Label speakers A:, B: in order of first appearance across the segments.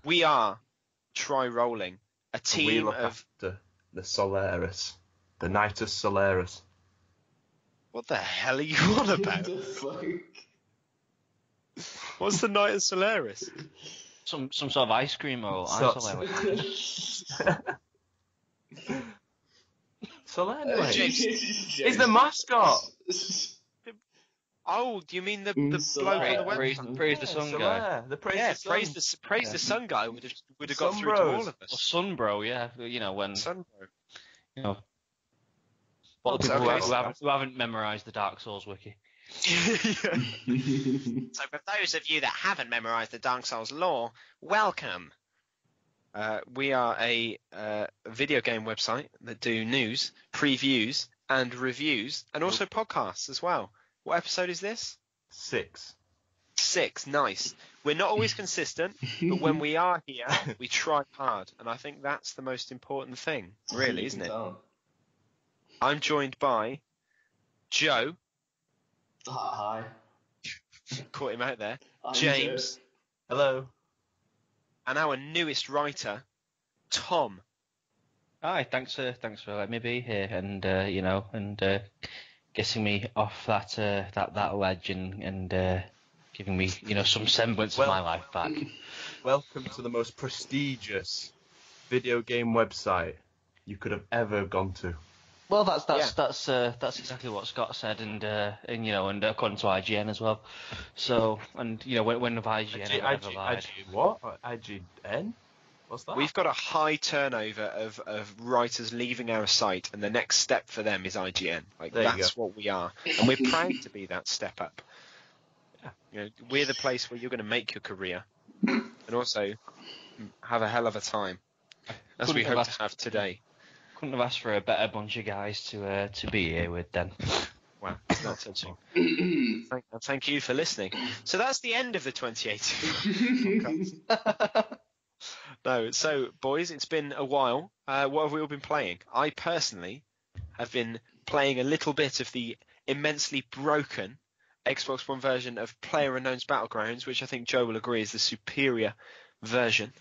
A: We are Try Rolling, a team
B: we look
A: of...
B: after the Solaris. The Nitus Solaris.
A: What the hell are you on about?
C: The fuck?
A: What's the Nitus Solaris?
D: Some sort of ice cream or ice
B: Solaris.
A: James.
B: He's the mascot.
A: Oh, do you mean the bloke on the website?
D: Praise the sun guy.
A: Praise the sun guy would have got through to
B: Sunbros.
A: all of
D: Or
A: us.
D: Sunbro, yeah. You know, when...
A: Sunbro.
D: You know... What
A: Okay,
D: who haven't memorised the Dark Souls wiki.
A: So for those of you that haven't memorised the Dark Souls lore, welcome. We are a video game website that do news, previews, and reviews, and also podcasts as well. What episode is this?
B: 6.
A: 6, nice. We're not always consistent, but when we are here, we try hard, and I think that's the most important thing, really, isn't it? I'm joined by Joe.
C: Hi.
A: Caught him out there.
C: I'm
A: James.
C: Joe.
B: Hello.
A: And our newest writer, Tom.
D: Hi, thanks for letting me be here and getting me off that ledge and giving me some semblance of my life back.
B: Welcome to the most prestigious video game website you could have ever gone to.
D: Well, that's exactly what Scott said, and according to IGN as well. So, and when have IGN ever lied?
B: IG what? IGN? What's that?
A: We've got a high turnover of writers leaving our site, and the next step for them is IGN. That's what we are, and we're proud to be that step up. Yeah. We're the place where you're going to make your career, and also have a hell of a time, as we hope to have today.
D: Couldn't have asked for a better bunch of guys to be here with then.
A: Wow, it's not touching. Thank you for listening. So that's the end of the 2018 podcast. No, so boys, it's been a while. What have we all been playing? I personally have been playing a little bit of the immensely broken Xbox One version of PlayerUnknown's Battlegrounds, which I think Joe will agree is the superior version.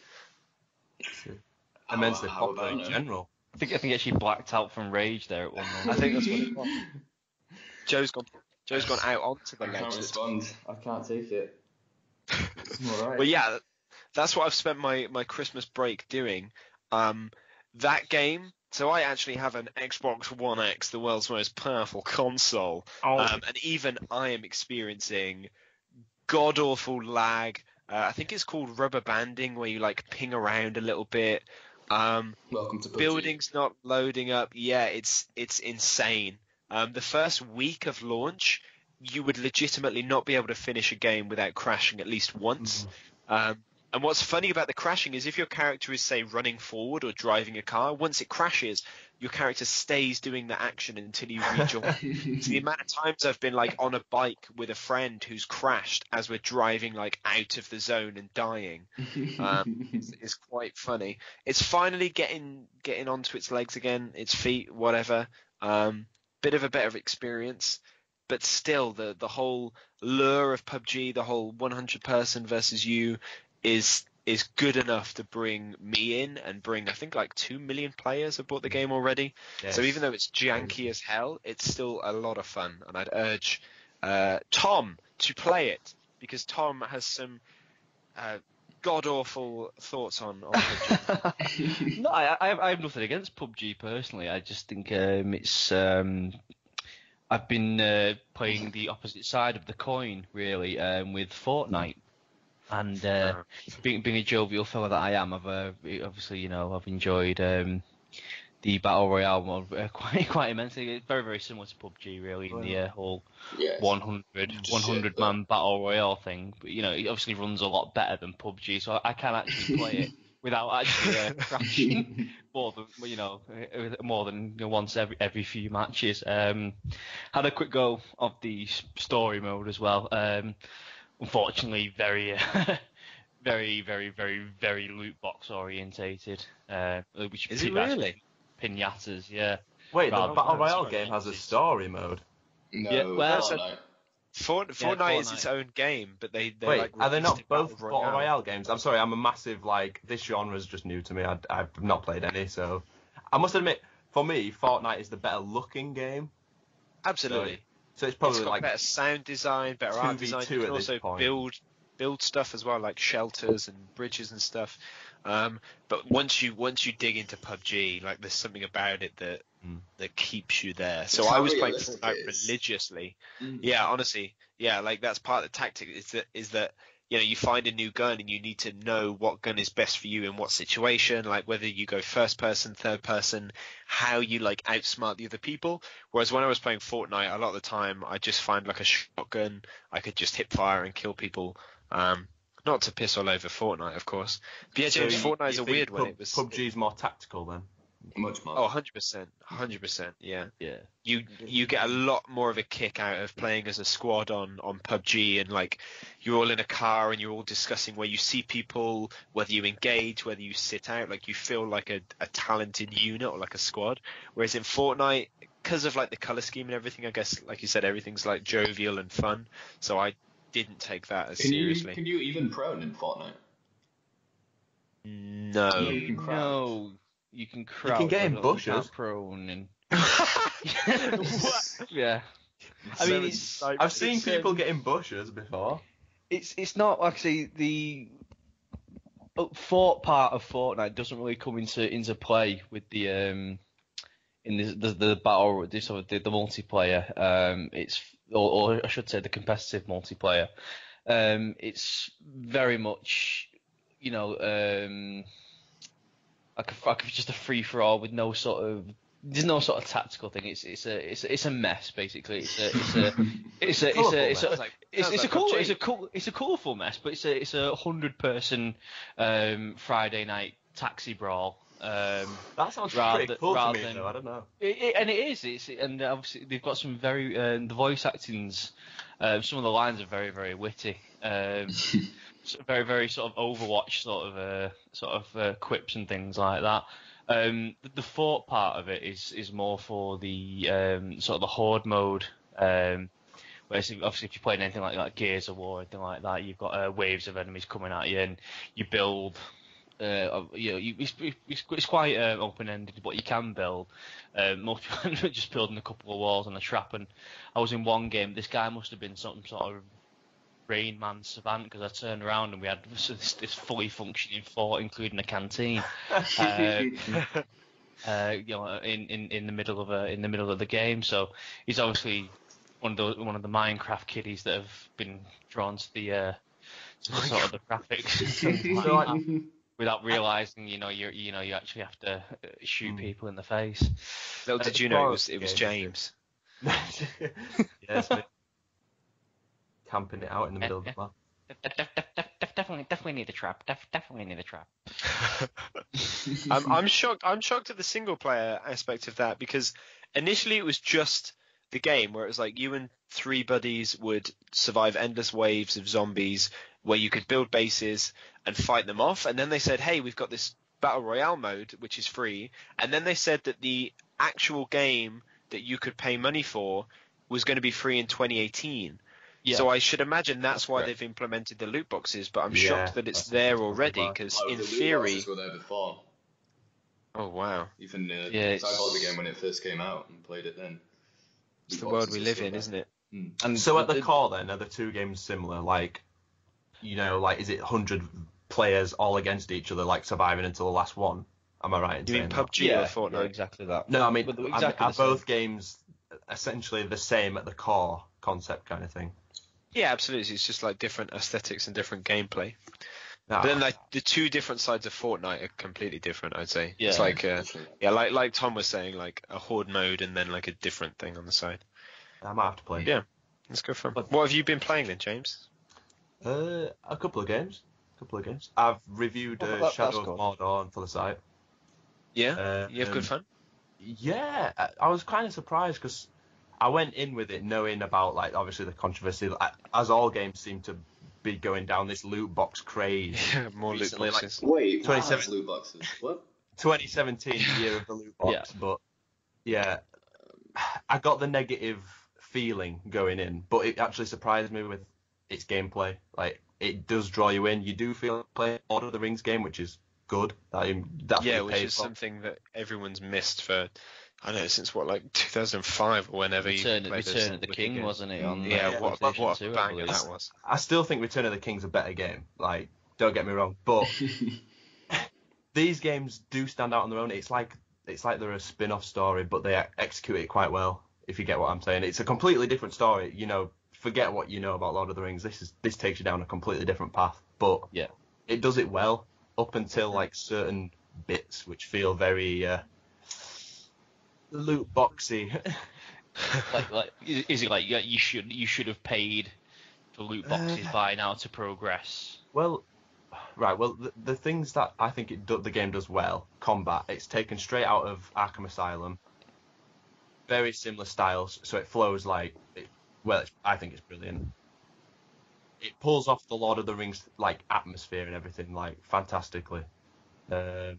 B: Immensely popular in general.
D: I think he actually blacked out from rage there at one moment.
A: I think that's what it was. Joe's gone out onto the ledge.
C: I can't respond. I can't take it. All right.
A: Well, yeah, that's what I've spent my Christmas break doing. That game. So I actually have an Xbox One X, the world's most powerful console, and even I am experiencing god-awful lag. I think it's called rubber banding, where you ping around a little bit.
C: Welcome to PUBG.
A: Buildings not loading up. Yeah, it's insane. The first week of launch, you would legitimately not be able to finish a game without crashing at least once. And what's funny about the crashing is if your character is, say, running forward or driving a car, once it crashes, your character stays doing the action until you rejoin. So the amount of times I've been on a bike with a friend who's crashed as we're driving out of the zone and dying is quite funny. It's finally getting onto its legs again, its feet, whatever. Bit of a better experience. But still, the whole lure of PUBG, the whole 100 person versus you, is good enough to bring me in and bring, I think, 2 million players have bought the game already. Yes. So even though it's janky as hell, it's still a lot of fun. And I'd urge Tom to play it, because Tom has some god-awful thoughts on PUBG.
D: No, I have nothing against PUBG personally. I just think it's... I've been playing the opposite side of the coin, really, with Fortnite. And being a jovial fella that I am, I've obviously, I've enjoyed the Battle Royale mode quite immensely. It's very, very similar to PUBG, really, in the whole 100 man Battle Royale thing. But, it obviously runs a lot better than PUBG, so I can actually play it without actually crashing more than once every few matches. Had a quick go of the story mode as well. Unfortunately, very, very, very, very, very loot box orientated. Which
A: is it really?
D: Pinatas, yeah.
B: Wait, the Battle Royale game has a story mode?
C: No,
D: yeah, well,
C: no.
A: Fortnite is its own game, but they're
B: Wait,
A: like
B: are they
A: released
B: not
A: a
B: both
A: Battle
B: Battle
A: Royale.
B: Royale games? I'm sorry, I'm a massive, like, this genre is just new to me. I've not played any, so... I must admit, for me, Fortnite is the better looking game.
A: Absolutely.
B: So it's probably
A: It's got
B: like
A: better sound design, better art design.
B: 2v2
A: You can
B: at this
A: also
B: point.
A: build stuff as well, like shelters and bridges and stuff. But once you dig into PUBG, like there's something about it that keeps you there. So
E: It's
A: I
E: how
A: was playing
E: realistic
A: Fortnite
E: it is.
A: religiously.
E: Mm.
A: Yeah, honestly, yeah, like that's part of the tactic. Is that you find a new gun and you need to know what gun is best for you in what situation, like whether you go first person, third person, how you like outsmart the other people. Whereas when I was playing Fortnite, a lot of the time I just find like a shotgun, I could just hip fire and kill people. Not to piss all over Fortnite, of course. But yeah, James, Fortnite's a weird one.
B: PUBG's more tactical then.
E: Much more.
A: Oh, 100%. 100%, yeah.
D: Yeah.
A: You get a lot more of a kick out of playing as a squad on PUBG, and like you're all in a car and you're all discussing where you see people, whether you engage, whether you sit out, like you feel like a talented unit or like a squad. Whereas in Fortnite, because of like the color scheme and everything, I guess like you said, everything's like jovial and fun. So I didn't take that as seriously.
E: Can you even prone in Fortnite?
A: No.
E: You can crouch.
D: No, you can crouch.
B: can get in
D: but
B: bushes.
D: You can't prone and yeah. I mean, it's
B: I've seen people get in bushes before.
D: it's not actually the fort part of Fortnite doesn't really come into play with the in the battle the multiplayer. It's or I should say the competitive multiplayer. It's very much like just a free for all with no sort of. There's no sort of tactical thing. It's a mess basically. It's a colourful mess, but it's a 100-person Friday night taxi brawl.
B: That sounds pretty cool to me, though. I don't know.
D: And it is. And obviously they've got some very the voice acting's. Some of the lines are very very witty. Very very sort of Overwatch sort of quips and things like that. The fort part of it is more for the sort of the horde mode. Whereas obviously if you're playing anything like Gears of War or anything like that, you've got waves of enemies coming at you, and you build. It's quite open-ended what you can build. Most people are just building a couple of walls and a trap. And I was in one game. This guy must have been some sort of Rain Man savant, because I turned around and we had this fully functioning fort, including a canteen. In the middle of the game. So he's obviously one of the Minecraft kiddies that have been drawn to the sort of the graphics. Without realising, you actually have to shoot people in the face.
A: Little did you know it was James.
B: Yes, camping it out in the middle of the map.
D: Definitely need a trap. Definitely need a trap.
A: I'm shocked. I'm shocked at the single player aspect of that, because initially it was just the game where it was like you and 3 buddies would survive endless waves of zombies where you could build bases and fight them off. And then they said, hey, we've got this battle royale mode, which is free. And then they said that the actual game that you could pay money for was going to be free in 2018. Yeah. So I should imagine that's why they've implemented the loot boxes, but I'm shocked that it's there already, because in theory...
E: The loot boxes were there before.
A: Oh, wow.
E: Even because I bought the game when it first came out and played it then.
A: It's the world we live in, isn't it?
B: And so at the core then, are the two games similar? Like, is it 100 players all against each other, like surviving until the last one? Am I right in saying
A: that? You mean PUBG or Fortnite?
D: Yeah, exactly that.
B: No, I mean, are both games essentially the same at the core concept kind of thing?
A: Yeah, absolutely. It's just like different aesthetics and different gameplay. But then like the two different sides of Fortnite are completely different, I'd say. Yeah, it's like like Tom was saying, like a horde mode and then like a different thing on the side.
B: I might have to play.
A: Yeah, let's go for it. What have you been playing then, James?
B: A couple of games. I've reviewed Shadow of Mordor for the site.
A: Yeah, you have good fun?
B: Yeah, I was kind of surprised because I went in with it knowing about, like, obviously the controversy, as all games seem to be going down this loot box craze.
A: Yeah, more recently, loot boxes.
E: Like, wait, 27 loot boxes? What?
B: 2017, year of the loot box, but yeah, I got the negative feeling going in, but it actually surprised me with its gameplay. Like, it does draw you in. You do feel playing Lord of the Rings game, which is good. That's what you
A: which
B: paid
A: is
B: for.
A: something that everyone's missed for, I don't know, since like 2005 or whenever you played
D: Return of the King,
A: games.
D: wasn't it? On
A: What
D: PlayStation
A: a
D: 2, I
A: banger
D: believe.
A: that was.
B: I still think Return of the King's a better game. Like, don't get me wrong, but these games do stand out on their own. It's like they're a spin-off story, but they execute it quite well. If you get what I'm saying, it's a completely different story. You know, forget what you know about Lord of the Rings. This takes you down a completely different path, but
D: Yeah.
B: it does it well up until like certain bits which feel very loot boxy.
D: like, is it like you should have paid for loot boxes by now to progress?
B: Well, right. Well, the things that I think the game does well, combat. It's taken straight out of Arkham Asylum. Very similar styles, so it flows like. I think it's brilliant. It pulls off the Lord of the Rings like atmosphere and everything like fantastically. And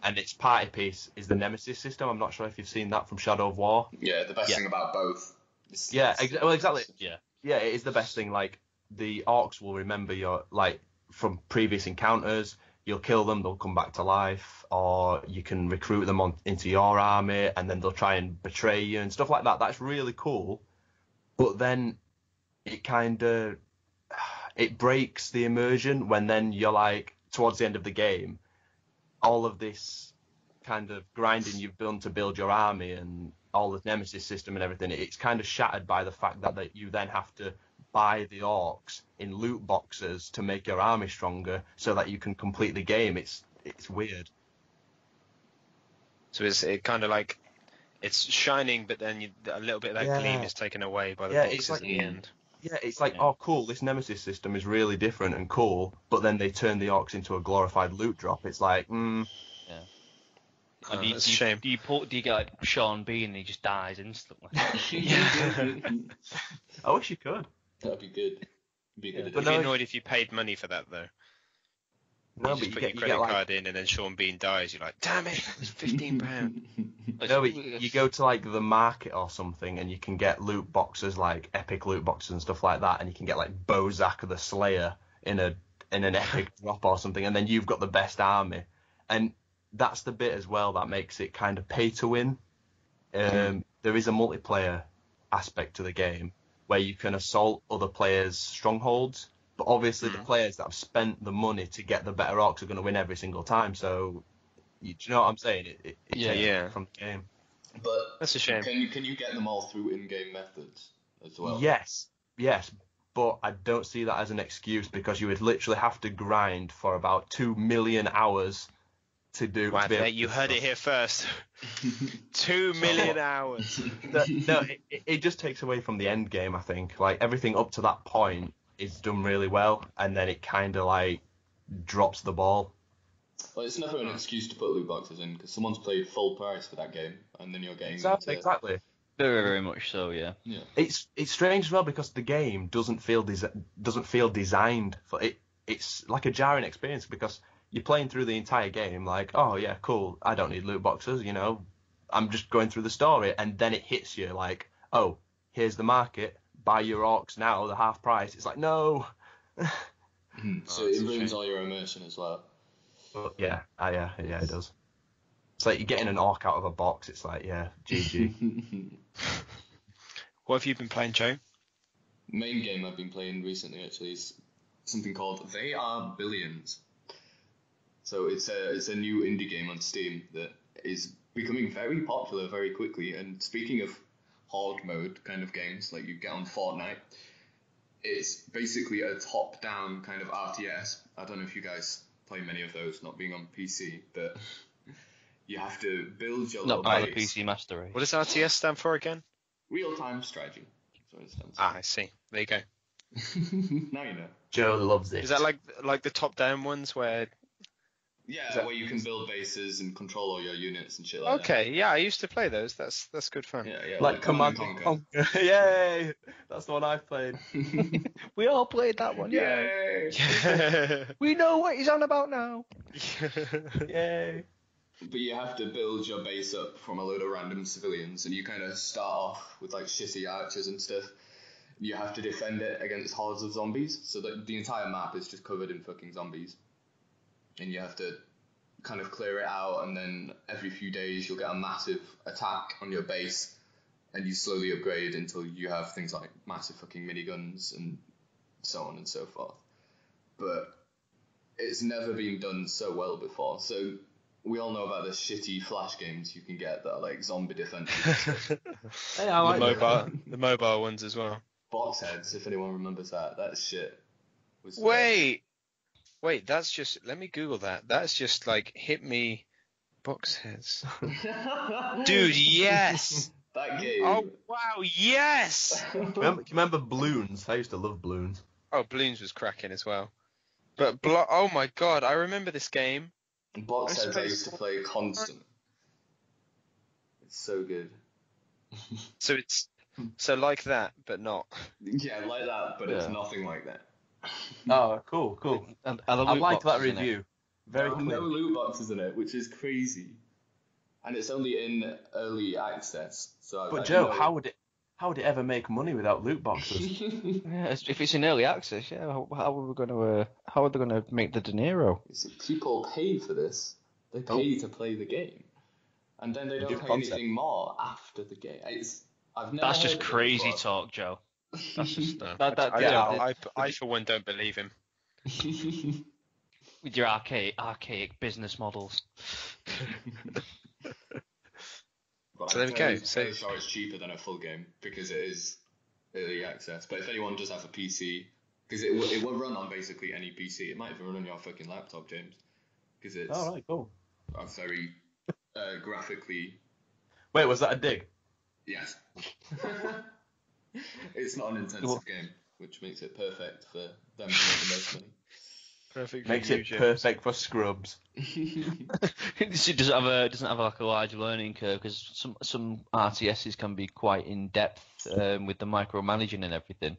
B: its party piece is the Nemesis system. I'm not sure if you've seen that from Shadow of War.
E: Yeah, the best thing about both.
B: Exactly.
D: Yeah.
B: Yeah, it is the best thing. Like, the orcs will remember your, like, from previous encounters. You'll kill them, they'll come back to life, or you can recruit them into your army, and then they'll try and betray you and stuff like that. That's really cool. But then it kind of it breaks the immersion when then you're like towards the end of the game, all of this kind of grinding you've done to build your army and all the Nemesis system and everything, it's kind of shattered by the fact that you then have to buy the orcs in loot boxes to make your army stronger so that you can complete the game. It's weird.
A: So it kind of like it's shining, but then a little bit of that gleam is taken away by the boxes at the end.
B: Yeah, it's like, oh, cool, this Nemesis system is really different and cool, but then they turn the orcs into a glorified loot drop. It's like,
D: Yeah. And
A: That's a shame.
D: Do you get like Sean Bean and he just dies instantly?
B: I wish you could.
E: That'd be good. Be good.
A: I'd be annoyed if you paid money for that though.
B: No,
A: you just put your credit card in and then Sean Bean dies. You're like, damn it, it's £15.
B: No, but you go to like the market or something and you can get loot boxes, like epic loot boxes and stuff like that, and you can get like Bozak the Slayer in an epic drop or something, and then you've got the best army. And that's the bit as well that makes it kind of pay to win. There is a multiplayer aspect to the game where you can assault other players' strongholds, but obviously the players that have spent the money to get the better orcs are going to win every single time. So, do you know what I'm saying? It takes from the game.
E: But
A: that's a shame.
E: Can you get them all through in-game methods as well?
B: Yes, but I don't see that as an excuse, because you would literally have to grind for about 2 million hours to do.
A: Wow, you heard it here first. 2 million hours.
B: No, it just takes away from the end game, I think. Like, everything up to that point is done really well, and then it kind of like drops the ball.
E: Well, it's never an excuse to put loot boxes in, because someone's paid full price for that game, and then you're getting
B: exactly.
D: Very, very much so. Yeah.
B: It's strange as well, because the game doesn't feel designed for it. It's like a jarring experience, because you're playing through the entire game like, oh yeah, cool, I don't need loot boxes, you know, I'm just going through the story, and then it hits you like, oh, here's the market, buy your orcs now, the half price. It's like, no.
E: So it ruins all your immersion as well.
B: But yeah, it does. It's like you're getting an orc out of a box. It's like, yeah, GG.
A: What have you been playing, Joe?
E: Main game I've been playing recently actually is something called They Are Billions. So it's a new indie game on Steam that is becoming very popular very quickly. And speaking of horde mode kind of games like you get on Fortnite, it's basically a top-down kind of RTS. I don't know if you guys play many of those, not being on PC, but you have to build your little
D: Not by the
E: base.
D: PC Master Race.
A: What does RTS stand for again?
E: Real-time strategy. That's what it stands for.
A: I see. There you go.
E: Now you know.
B: Joe loves it.
A: Is that like the top-down ones where?
E: Yeah, where you can build bases and control all your units and shit like that.
A: Okay, yeah, I used to play those. That's good fun.
E: Yeah,
B: like Command and Conquer. Yay! That's the one I've played.
D: We all played that one.
E: Yay!
D: We know what he's on about now.
B: Yay!
E: But you have to build your base up from a load of random civilians, and you kind of start off with like shitty archers and stuff. You have to defend it against hordes of zombies, so that the entire map is just covered in fucking zombies. And you have to kind of clear it out, and then every few days you'll get a massive attack on your base, and you slowly upgrade until you have things like massive fucking miniguns and so on and so forth. But it's never been done so well before, so we all know about the shitty flash games you can get that are like zombie defense.
B: Hey, I like that.
A: the mobile ones as well.
E: Box heads, if anyone remembers that shit was
A: Wait, that's just, let me Google that. That's just like, hit me, box heads. Dude, yes!
E: that game.
A: Oh, wow, yes!
B: Remember Bloons? I used to love Bloons.
A: Oh, Bloons was cracking as well. But, oh my god, I remember this game.
E: Box heads I used to play constant. It's so good.
A: So like that, but not.
E: Yeah, like that, but it's nothing like that.
B: Oh, cool.
D: And
B: I liked that review. Very
E: no
B: clear.
E: loot boxes in it, which is crazy. And it's only in early access. So
B: But Joe, how would it ever make money without loot boxes?
D: Yeah, if it's in early access, yeah. How are we going to? How are they going to make the dinero?
E: People pay for this. They pay to play the game, and then they don't pay anything more after the game. I've never.
D: That's just
E: heard of it
D: crazy
E: before.
D: talk, Joe. That's just
A: I for one don't believe him.
D: with your archaic business models.
E: But
A: So there we go.
E: I'm fairly sure it's cheaper than a full game because it is early access. But if anyone does have a PC, because it will run on basically any PC. It might even run on your fucking laptop, James, because it's
B: Alright, cool.
E: a very graphically.
B: Wait, was that a dig?
E: Yes. It's not an intensive game, which makes it perfect for them to make the most money.
A: Perfect.
B: Makes it perfect for scrubs.
D: It doesn't have like a large learning curve because some RTSs can be quite in depth with the micromanaging and everything.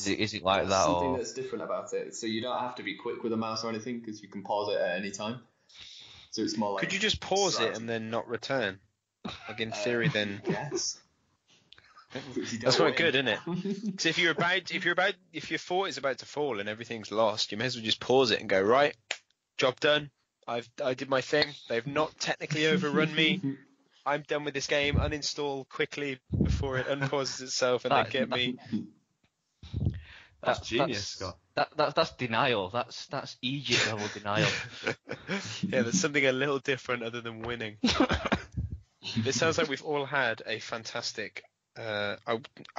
D: Is it like that?
E: Something that's different about it. So you don't have to be quick with a mouse or anything because you can pause it at any time. So it's more like.
A: Could you just pause it and then not return? Like in theory, then.
E: Yes.
A: That's quite good, isn't it? Because if your fort is about to fall and everything's lost, you may as well just pause it and go, right, job done. I did my thing. They've not technically overrun me. I'm done with this game. Uninstall quickly before it unpauses itself and then get me.
B: That's genius, Scott.
D: That's denial. That's Egypt level denial.
A: Yeah, there's something a little different other than winning. It sounds like we've all had a fantastic. I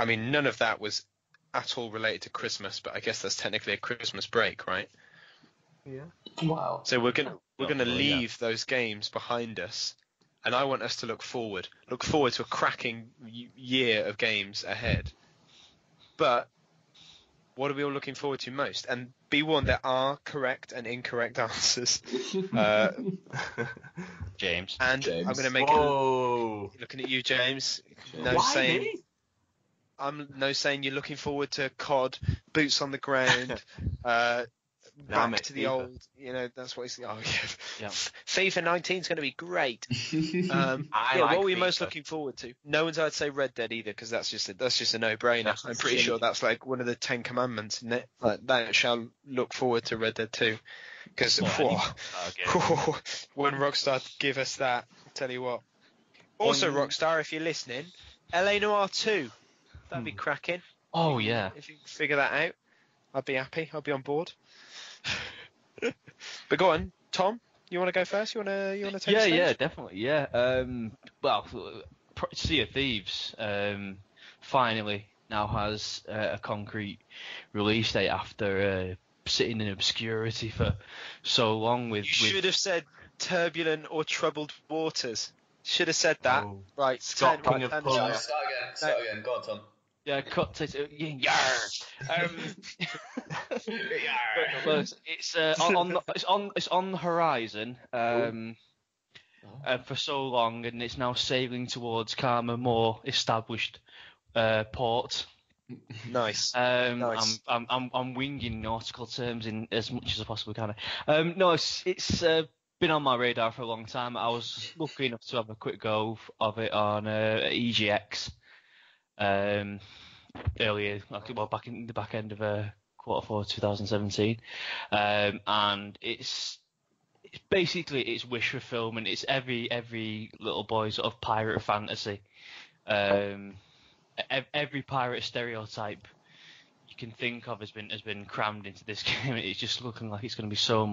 A: mean, none of that was at all related to Christmas, but I guess that's technically a Christmas break, right?
B: Yeah.
E: Wow.
A: So we're gonna leave those games behind us, and I want us to look forward to a cracking year of games ahead. But what are we all looking forward to most? And be warned, there are correct and incorrect answers.
D: James.
A: And
E: James.
A: I'm going to make looking at you, James. I'm saying you're looking forward to COD, boots on the ground, back to the old. You know, that's what he's. Oh yeah. FIFA 19 is going to be great. What were you most looking forward to? No one's I'd say Red Dead either because that's just a no-brainer. I'm pretty sure that's like one of the 10 commandments, isn't it? Like that shall look forward to Red Dead 2. Because when Rockstar give us that, I'll tell you what. Also, Rockstar, if you're listening, LA Noire 2, that'd be cracking.
D: Oh yeah.
A: If you can figure that out, I'd be happy. I'd be on board. But go on, Tom. You want to go first? You want to take?
D: Yeah, definitely. Yeah. Well, Sea of Thieves finally now has a concrete release date after sitting in obscurity for so long. You
A: should have said turbulent or troubled waters. Should have said that.
B: Oh.
A: Right.
B: Start again.
E: Start again. Go on, Tom.
D: Yeah, cut to But it's on the horizon for so long, and it's now sailing towards calmer, more established port.
A: Nice.
D: Nice. I'm winging nautical terms in as much as I possibly can. No, it's been on my radar for a long time. I was lucky enough to have a quick go of it on EGX earlier, back in the back end of Q4 2017, and it's basically it's wish fulfillment. It's every little boy's sort of pirate fantasy. Every pirate stereotype you can think of has been crammed into this game. It's just looking like it's going to be so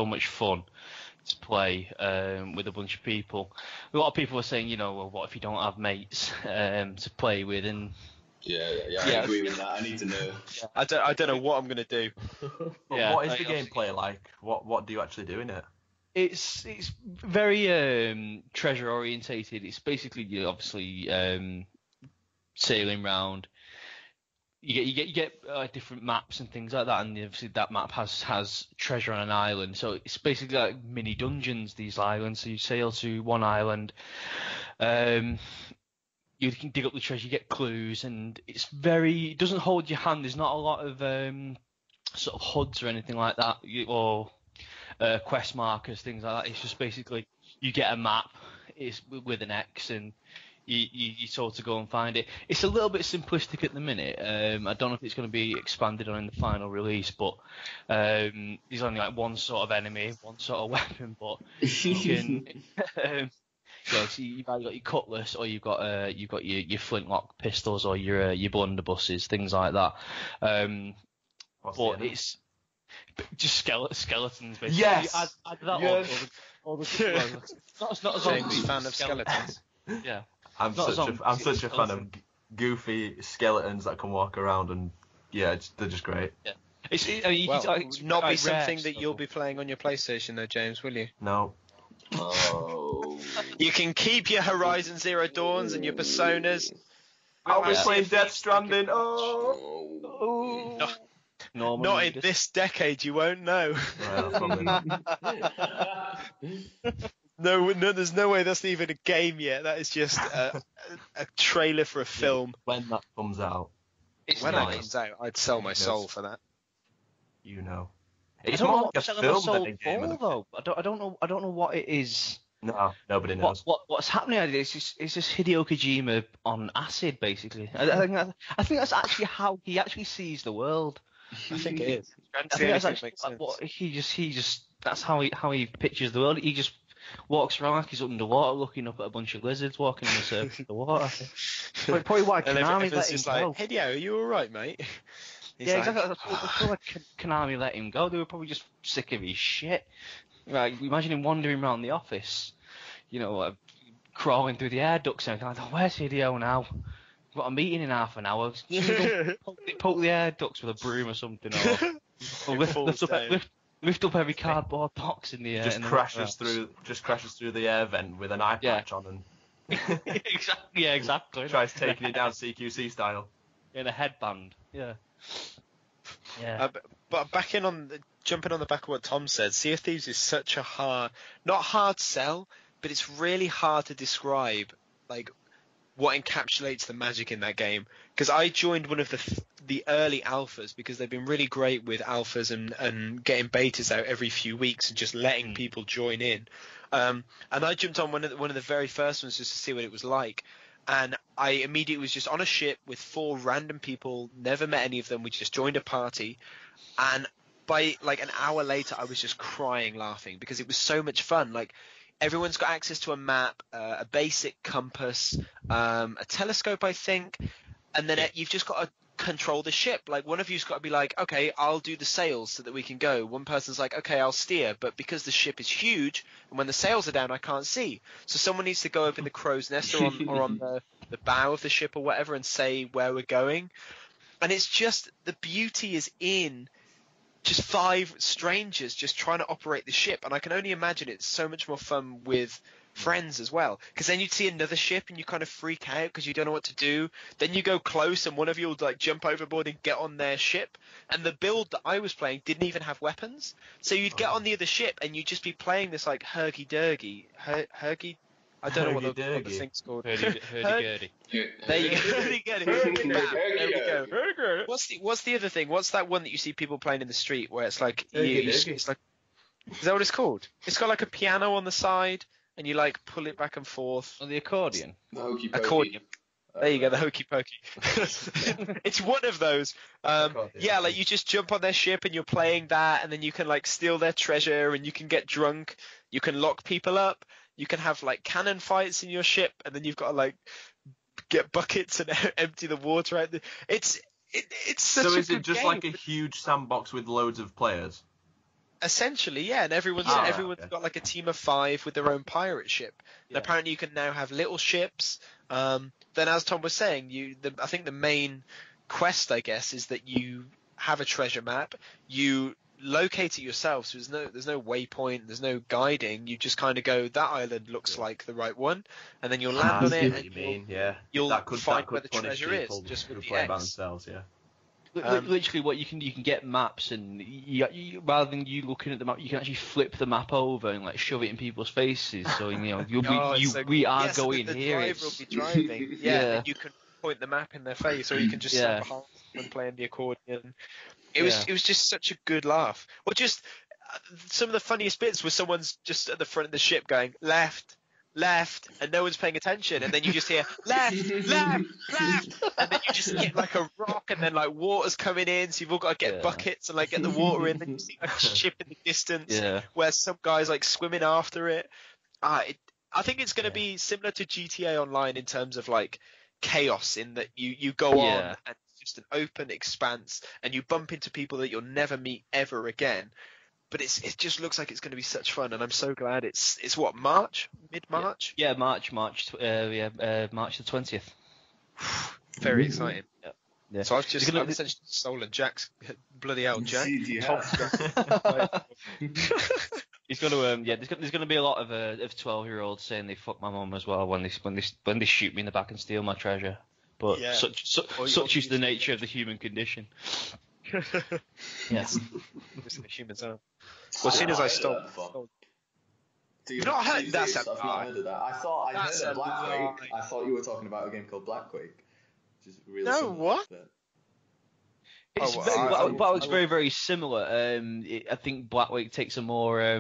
D: much fun to play with a bunch of people. A lot of people are saying, well, what if you don't have mates to play with? And
E: yeah, I agree with that. I need to know.
A: I don't know what I'm going to do.
B: What is the gameplay like? What do you actually do in it?
D: It's very treasure orientated. It's basically obviously sailing round. You get different maps and things like that, and obviously that map has treasure on an island. So it's basically like mini dungeons. These islands. So you sail to one island. You can dig up the treasure. You get clues, and it doesn't hold your hand. There's not a lot of sort of HUDs or anything like that, or quest markers, things like that. It's just basically you get a map. It's with an X, and you sort of go and find it. It's a little bit simplistic at the minute. I don't know if it's going to be expanded on in the final release, but there's only like one sort of enemy, one sort of weapon, but you can. So you've either got your cutlass or you've got your flintlock pistols or your blunderbusses, things like that. But it's just skeletons, basically.
B: Yes!
D: Add that
B: yes.
D: all the not as
A: James, fan of skeletons.
D: Yeah.
B: I'm such a fan of goofy skeletons that can walk around, and they're just great.
D: Yeah.
A: It's not be something that you'll be playing on your PlayStation though, James, will you?
B: No.
E: Oh.
A: You can keep your Horizon Zero Dawns and your Personas.
B: I'll be playing Death Stranding. Oh.
A: Not in this decade, you won't know.
B: Well, probably not.
A: No, there's no way that's even a game yet. That is just a trailer for a film.
B: When that comes out.
A: When that comes out, I'd sell my soul for that.
B: It's
D: I don't know
B: more
D: what
B: like a
D: selling
B: film
D: my soul
B: than a game.
D: for, though. I don't know what it is.
B: No, nobody knows.
D: What's happening? It's just Hideo Kojima on acid, basically. I think that's actually how he actually sees the world.
A: I think it is.
D: I think that's actually what he just that's how he pictures the world. He just walks around like he's underwater, looking up at a bunch of lizards walking on the surface of the water. Probably why Konami let him go.
A: Hideo, are you all right, mate?
D: Exactly. I feel like Konami let him go. They were probably just sick of his shit. Like, imagine him wandering around the office, crawling through the air ducts and everything. Like, where's Hideo now? We've got a meeting in half an hour. Poke the air ducts with a broom or something, or lift up every cardboard box in the air.
B: Just crashes through the air vent with an eye patch on and.
D: Exactly.
B: Tries taking it down CQC style.
D: In a headband. Yeah.
A: But jumping on the back of what Tom said, Sea of Thieves is such a not hard sell, but it's really hard to describe, like, what encapsulates the magic in that game. Because I joined one of the early alphas because they've been really great with alphas and getting betas out every few weeks and just letting people join in. And I jumped on one of the very first ones just to see what it was like. And I immediately was just on a ship with 4 random people, never met any of them. We just joined a party. And by like an hour later, I was just crying laughing because it was so much fun. Like, everyone's got access to a map, a basic compass, a telescope, I think. And then you've just got to control the ship. Like, one of you's got to be like, okay, I'll do the sails so that we can go. One person's like, okay, I'll steer. But because the ship is huge and when the sails are down, I can't see. So someone needs to go up in the crow's nest or on the bow of the ship or whatever and say where we're going. And it's just, the beauty is in just 5 strangers just trying to operate the ship. And I can only imagine it's so much more fun with friends as well, because then you'd see another ship and you kind of freak out because you don't know what to do. Then you go close and one of you will like jump overboard and get on their ship. And the build that I was playing didn't even have weapons, so you'd get on the other ship and you'd just be playing this like hurgy-durgy. I don't know what the thing's called.
D: Hurdy-gurdy.
A: There you go. Hurdy-gurdy. There we go. What's the other thing? What's that one that you see people playing in the street where it's like it's like Is that what it's called? It's got like a piano on the side, and you like pull it back and forth.
D: On the accordion.
E: The hokey pokey.
A: Accordion. There you go, the hokey pokey. It's one of those. Yeah, like you just jump on their ship and you're playing that, and then you can like steal their treasure, and you can get drunk, you can lock people up, you can have like cannon fights in your ship, and then you've got to like get buckets and empty the water out. It's such
B: So
A: a
B: is
A: good
B: it just
A: game.
B: like a huge sandbox with loads of players?
A: Essentially, yeah, and everyone's
B: okay.
A: got like a team of 5 with their own pirate ship. And apparently you can now have little ships. Then, as Tom was saying, I think the main quest, I guess, is that you have a treasure map. You locate it yourself, so there's no waypoint, there's no guiding. You just kind of go, that island looks like the right one, and then you'll land on it, and you'll find where the treasure is, just with the
B: play by
A: X.
B: themselves, yeah.
D: Literally, what you can get maps, and you rather than you looking at the map, you can actually flip the map over and like shove it in people's faces. So we are going
A: the
D: here.
A: Driver will be driving, and you can point the map in their face, or you can just stand behind them playing the accordion. It was just such a good laugh. Or just some of the funniest bits were someone's just at the front of the ship going left, and no one's paying attention, and then you just hear left, and then you just hit like a rock, and then like water's coming in, so you've all got to get buckets and like get the water in. Then you see like a ship in the distance where some guy's like swimming after it. I think it's going to be similar to GTA Online in terms of like chaos, in that you go on and it's just an open expanse, and you bump into people that you'll never meet ever again. But it just looks like it's going to be such fun, and I'm so glad it's what, March? Mid-March?
D: Yeah, March the 20th.
A: Very exciting.
D: Yeah.
A: So I've essentially stolen Jack's bloody hell, Jack.
D: He's going to there's going to be a lot of 12-year-olds saying they fuck my mum as well when they shoot me in the back and steal my treasure. But such is the nature of the human condition.
A: Yes. Humans are. Well, as soon as I stole. You've not heard that?
E: I've not heard of that. I heard of Black Quake. I thought you were talking about a game called Black Quake, which is really similar.
A: What?
D: Black Quake's very, very similar. I think Black Quake takes a more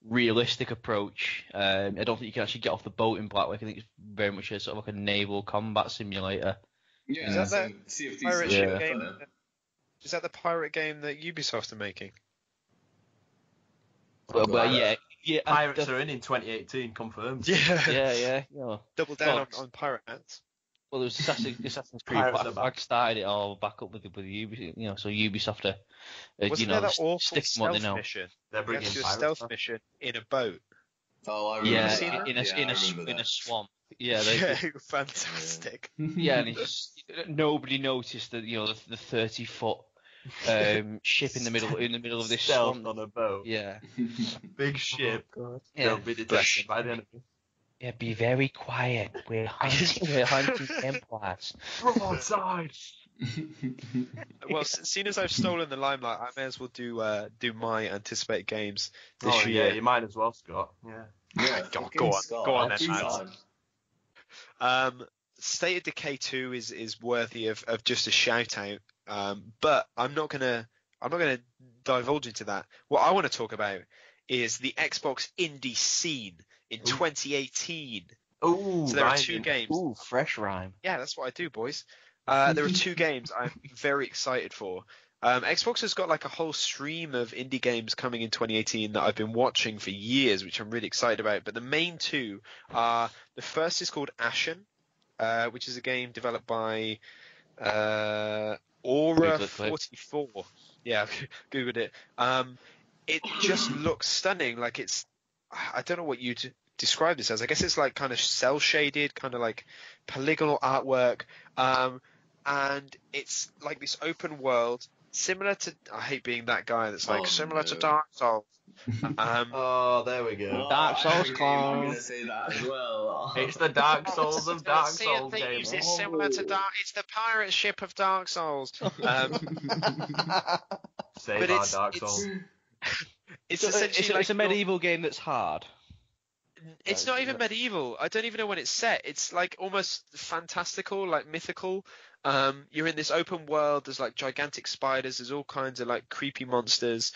D: realistic approach. I don't think you can actually get off the boat in Black Quake. I think it's very much a sort of like a naval combat simulator.
A: Yeah, is that the pirate ship game? Is that the pirate game that Ubisoft are making?
D: Well, yeah.
B: Pirates are in 2018, confirmed.
D: Yeah.
A: Double down on pirate hats.
D: Well, there was Assassin's Creed Black started it all back up with Ubisoft, so Ubisoft are,
A: Wasn't there that awful
D: stealth
A: mission?
B: They're bringing
A: a stealth mission in a boat.
E: Oh, I remember
D: that. In a swamp. Yeah,
A: fantastic.
D: Yeah, and nobody noticed that the 30-foot ship in the middle of this swamp
B: on a boat.
D: Yeah,
B: big ship.
A: Oh,
B: They'll be detected by the enemy.
D: Yeah, be very quiet. We're hunting Templars.
B: Broadside.
A: Well, seeing as I've stolen the limelight, I may as well do my anticipated games this year.
B: Yeah, you might as well, Scott.
E: Yeah,
A: go on then, lads. State of Decay 2 is worthy of just a shout out, but I'm not gonna divulge into that. What I want to talk about is the Xbox indie scene in 2018.
B: Oh,
A: so there are 2 games.
D: Ooh, fresh rhyme.
A: Yeah, that's what I do, boys. There are 2 games I'm very excited for. Xbox has got like a whole stream of indie games coming in 2018 that I've been watching for years, which I'm really excited about. But the main 2 are, the first is called Ashen, which is a game developed by Aura44. Yeah, Googled it. It just looks stunning. Like I don't know what you'd describe this as. I guess it's like kind of cell shaded, kind of like polygonal artwork. And it's like this open world, similar to, I hate being that guy that's like similar to Dark Souls.
B: There we go.
D: Dark Souls clone.
E: I'm going to say that as well.
B: It's the Dark Souls of Dark Souls games.
A: It's similar to It's the pirate ship of Dark Souls.
B: Save our Dark Souls.
A: It's essentially
D: it's a medieval game that's hard.
A: It's not even medieval. I don't even know when it's set. It's like almost fantastical, like mythical. You're in this open world. There's like gigantic spiders. There's all kinds of like creepy monsters.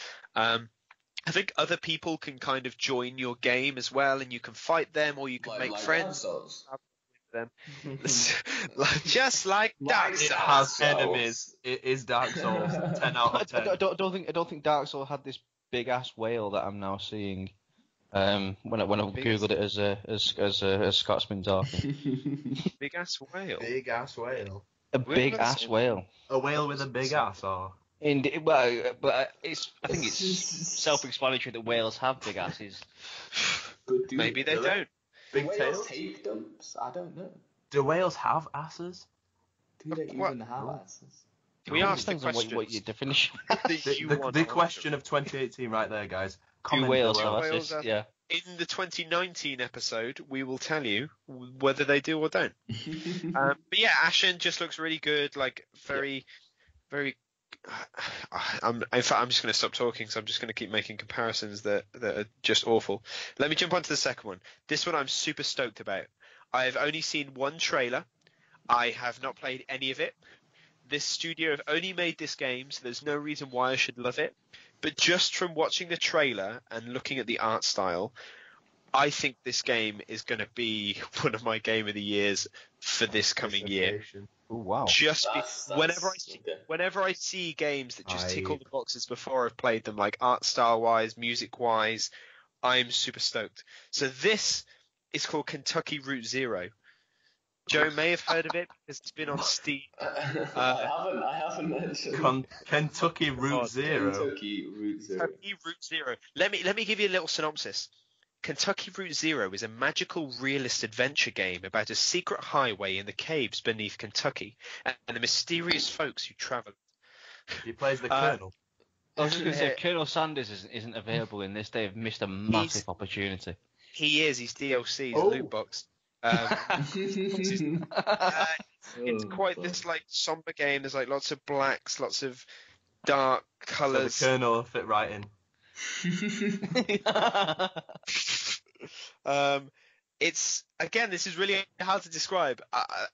A: I think other people can kind of join your game as well, and you can fight them, or you can make friends with them. Just like Dark
B: It
A: Souls.
B: has enemies. It is Dark Souls. 10 out of 10.
D: I don't think Dark Souls had this big ass whale that I'm now seeing. When I googled it as a Scotsman talking.
A: Big ass whale.
B: Big ass whale.
D: A big ass whale.
B: A whale with a big ass, or?
D: But I think it's self-explanatory that whales have big asses.
E: But
A: Maybe they don't.
B: Big
E: whales
B: tails?
E: take dumps? I don't know.
B: Do whales have asses?
E: Do they
A: What?
E: even have asses?
A: We asked the
D: Depends on
A: question.
D: what your definition.
B: The question of 2018 right there, guys.
D: Do
B: Comment
D: whales
B: below.
D: have
A: Whales
D: asses?
A: have-
D: Yeah.
A: In the 2019 episode, we will tell you whether they do or don't. But yeah, Ashen just looks really good. Like very. In fact, I'm just going to stop talking, so I'm just going to keep making comparisons that are just awful. Let me jump on to the second one. This one I'm super stoked about. I've only seen one trailer. I have not played any of it. This studio have only made this game, so there's no reason why I should love it. But just from watching the trailer and looking at the art style, I think this game is going to be one of my game of the years for this coming year.
D: Oh wow.
A: Whenever I see games that just tick all the boxes before I've played them, like art style wise, music wise, I'm super stoked. So this is called Kentucky Route Zero. Joe may have heard of it because it's been on Steam.
E: I haven't actually.
B: Kentucky Route Zero.
E: Kentucky Route Zero.
A: Kentucky Route Zero. Let me give you a little synopsis. Kentucky Route Zero is a magical realist adventure game about a secret highway in the caves beneath Kentucky and the mysterious folks who travel.
B: He plays the Colonel.
D: I was just going to say, if Colonel Sanders isn't available in this, they've missed a massive opportunity.
A: He is. He's DLC. He's
B: Oh.
A: a loot box. It's quite this like somber game. There's like lots of blacks, lots of dark colours.
B: So the Colonel will fit right in.
A: It's again, this is really hard to describe.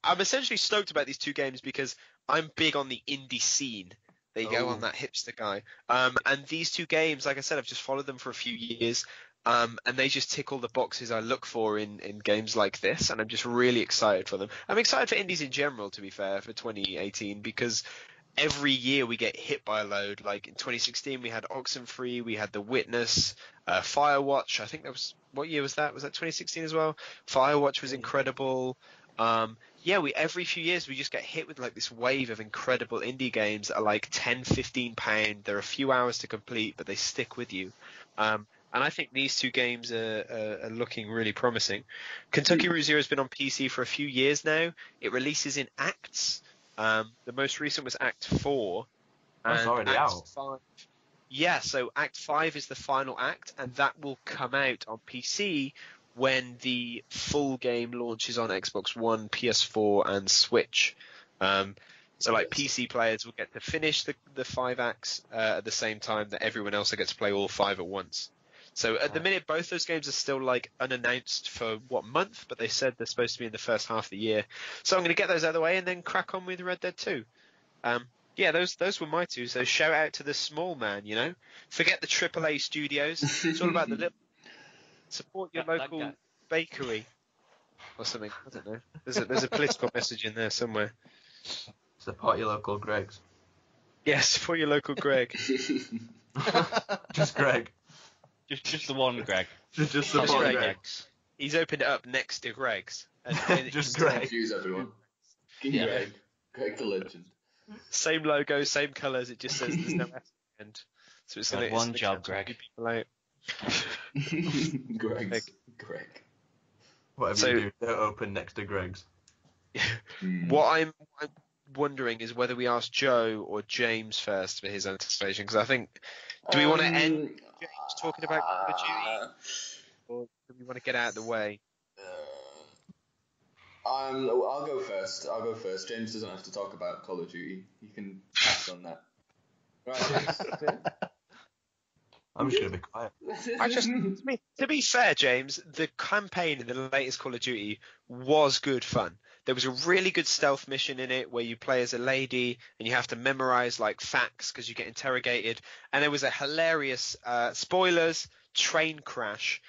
A: I'm essentially stoked about these two games because I'm big on the indie scene. There you go, on that hipster guy. And these two games, like I said, I've just followed them for a few years. And they just tick all the boxes I look for in games like this, and I'm just really excited for them. I'm excited for indies in general, to be fair, for 2018, because every year we get hit by a load. Like in 2016 we had Oxenfree, we had The Witness, Firewatch. I think that was, what year was that? Was that 2016 as well? Firewatch was incredible. Every few years we just get hit with like this wave of incredible indie games that are like £10-15. They're a few hours to complete, but they stick with you. And I think these two games are looking really promising. Kentucky Route Zero has been on PC for a few years now. It releases in acts. The most recent was Act 4.
B: That's already out.
A: 5, yeah, so Act 5 is the final act, and that will come out on PC when the full game launches on Xbox One, PS4, and Switch. So like PC players will get to finish the 5 acts at the same time that everyone else will get to play all 5 at once. So at the minute, both those games are still like unannounced for month, but they said they're supposed to be in the first half of the year. So I'm going to get those out of the way and then crack on with Red Dead 2. Those were my two. So shout out to the small man, you know. Forget the AAA studios. It's all about the little. Support your local bakery or something. I don't know. There's a political message in there somewhere.
B: Support your local Greg's.
A: Yes, support your local Greg.
B: Just Greg.
D: Just the one, Greg.
B: Just support Greg.
A: He's opened it up next to Greg's. And
B: just Greg.
E: Confuse everyone.
D: Yeah.
E: Greg the legend.
A: Same logo, same colours. It just says there's no S at the end. So it's
D: Got one job, Greg.
E: Greg.
B: Whatever you do, don't open next to Greg's.
A: What I'm wondering is whether we ask Joe or James first for his anticipation, because I think, do we want to end James talking about Call of Duty, or do we want to get out of the way?
E: I'll go first. James doesn't have to talk about Call of Duty. He can pass on that. Right, James.
B: I'm just gonna be quiet.
A: To be fair, James, the campaign in the latest Call of Duty was good fun. There was a really good stealth mission in it where you play as a lady and you have to memorize like facts because you get interrogated. And there was a hilarious spoilers train crash,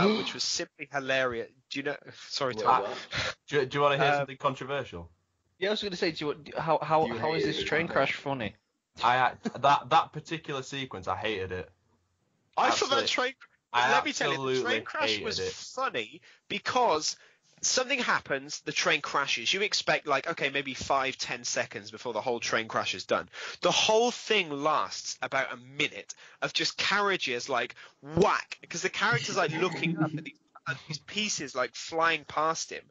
A: which was simply hilarious. Do you know? Sorry to.
B: Do you want to hear something controversial?
D: Yeah, I was going to say, how is this train crash funny?
B: That particular sequence, I hated it.
A: I thought that train. Let me tell you, the train
B: absolutely
A: crash was
B: hated it.
A: funny because something happens, the train crashes. You expect like, okay, maybe 5-10 seconds before the whole train crash is done. The whole thing lasts about a minute of just carriages like whack, because the character's like looking up at these pieces like flying past him,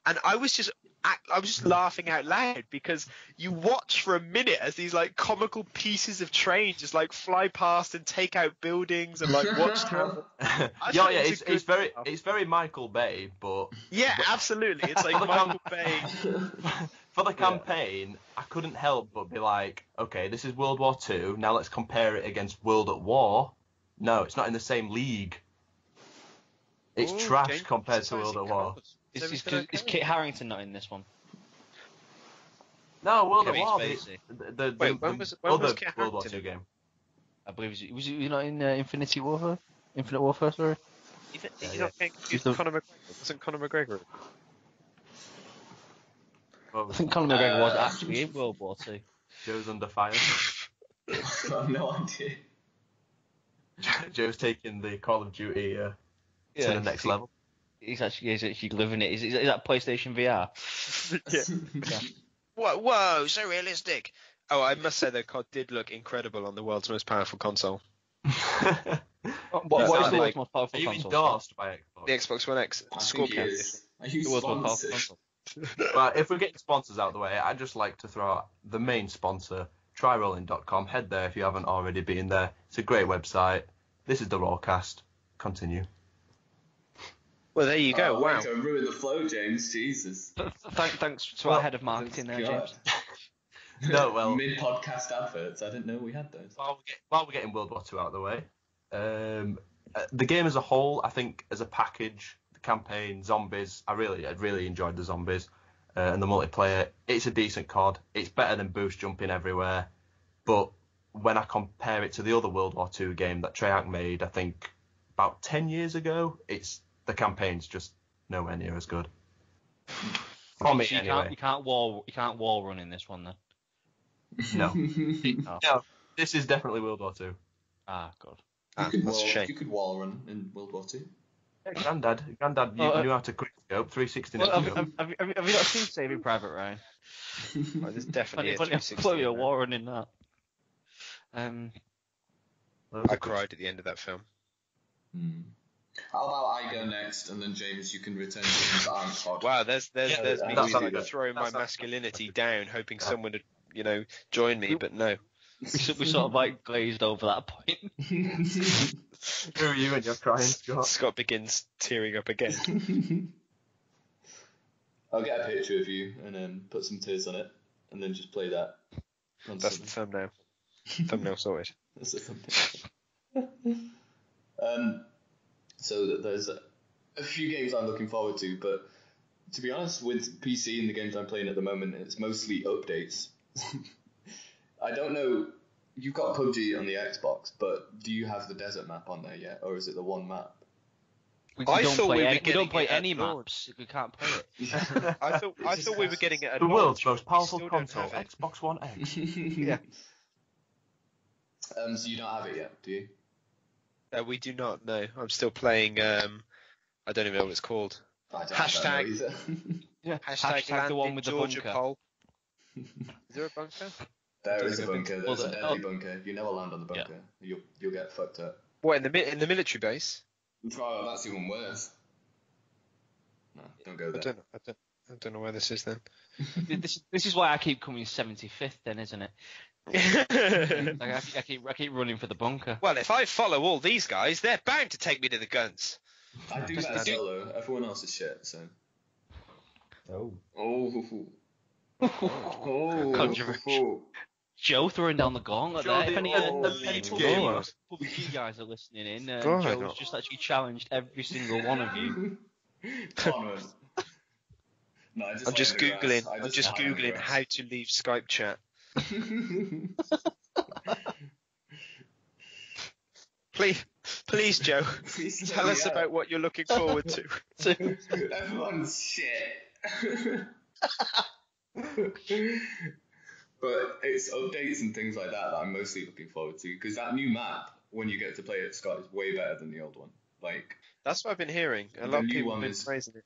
A: and I was just laughing out loud because you watch for a minute as these like comical pieces of train just like fly past and take out buildings and like watch towers.
B: It's very Michael Bay, but
A: absolutely, it's like Michael Bay.
B: For the campaign, I couldn't help but be like, okay, this is World War II. Now let's compare it against World at War. No, it's not in the same league. It's trash compared to World at War.
D: Is Kit Harington not in this one?
B: No, World at
D: Kevin
B: War.
D: Spacey.
A: When was Kit
B: World War
A: Harington
B: II game.
D: I believe was he not in Infinite Warfare, sorry?
A: He's not getting confused with Conor McGregor. Wasn't Conor McGregor?
D: I think Conor McGregor was actually in World War II.
B: Joe's under fire.
E: I have no idea.
B: Joe's taking the Call of Duty to the next level.
D: He's actually living it. Is that PlayStation VR?
A: Yeah. Whoa, so realistic. Oh, I must say the COD did look incredible on the world's most powerful console.
D: What is the world's most powerful
B: Are you
D: console?
B: endorsed by Xbox?
A: The Xbox One X. Scorpion.
E: Are you
D: The world's most powerful
E: sponsored?
D: console.
B: Well, if we're getting sponsors out of the way, I'd just like to throw out the main sponsor, tryrolling.com. Head there if you haven't already been there. It's a great website. This is the Rollcast. Continue.
A: Well, there you go. Wow.
E: Way to ruin the flow, James. Jesus.
D: Thanks to our head of marketing there, James.
B: No, well,
E: mid-podcast adverts. I didn't know we had those.
B: while we're getting World War II out of the way, the game as a whole, I think, as a package, the campaign, zombies, I really enjoyed the zombies and the multiplayer. It's a decent COD. It's better than boost jumping everywhere. But when I compare it to the other World War II game that Treyarch made, I think about 10 years ago, the campaign's just nowhere near as good. For me, anyway.
D: You can't wall run in this one then.
B: No. No, this is definitely World War II.
D: Ah, God.
A: That's a shame.
E: You could wall run in World War II.
B: Yeah, Grandad, you knew how to quick scope 360.
D: Have you not seen Saving Private Ryan?
A: Well, there's definitely
D: plenty of war run in that.
A: I cried at the end of that film.
E: How about I go next, and then James, you can return to James Armstrong.
A: Wow, there's me
B: that's
A: like
B: good.
A: throwing my masculinity down, hoping someone would, join me, but no.
D: We sort of like glazed over that point.
B: Who are you and you're crying, Scott?
A: Scott begins tearing up again.
E: I'll get a picture of you and then put some tears on it, and then just play that.
A: That's the thumbnail. Thumbnail sorted.
E: That's the thumbnail. So there's a few games I'm looking forward to, but to be honest, with PC and the games I'm playing at the moment, it's mostly updates. I don't know. You've got PUBG on the Xbox, but do you have the desert map on there yet, or is it the one map?
D: We don't play any maps. We can't play it.
A: I thought we were getting it at
B: The world's
A: launch.
B: most powerful
A: We still don't
B: console,
A: have it.
B: Xbox One X.
A: Yeah.
E: So you don't have it yet, do you?
A: We do not know. I'm still playing. I don't even know what it's called.
E: I don't
A: Hashtag-
E: know either.
D: Yeah.
A: Hashtag
D: the one with the
A: Georgia
D: bunker.
A: poll. Is there a bunker?
E: There is a bunker. There's
D: Well,
E: a deadly bunker. You never land on the bunker. You'll get fucked up.
A: What in the military base?
E: Oh, that's even worse. No, don't go there.
A: I don't know where this is then.
D: This is why I keep coming 75th, then, isn't it? Like I keep running for the bunker.
A: Well, if I follow all these guys, they're bound to take me to the guns.
E: I do that solo. Everyone else is shit, so.
B: Oh.
E: Oh.
D: Controversial. Joe throwing down the gauntlet there. If any PUBG guys are listening in, Joe's just actually challenged every single one of you.
E: Tournament. No,
A: I'm just googling how to leave Skype chat. Please, Joe. Tell us about what you're looking forward to.
E: Everyone's shit. But it's updates and things like that I'm mostly looking forward to, because that new map, when you get to play it, Scott, is way better than the old one. Like,
A: that's what I've been hearing. A lot of people have been praising it.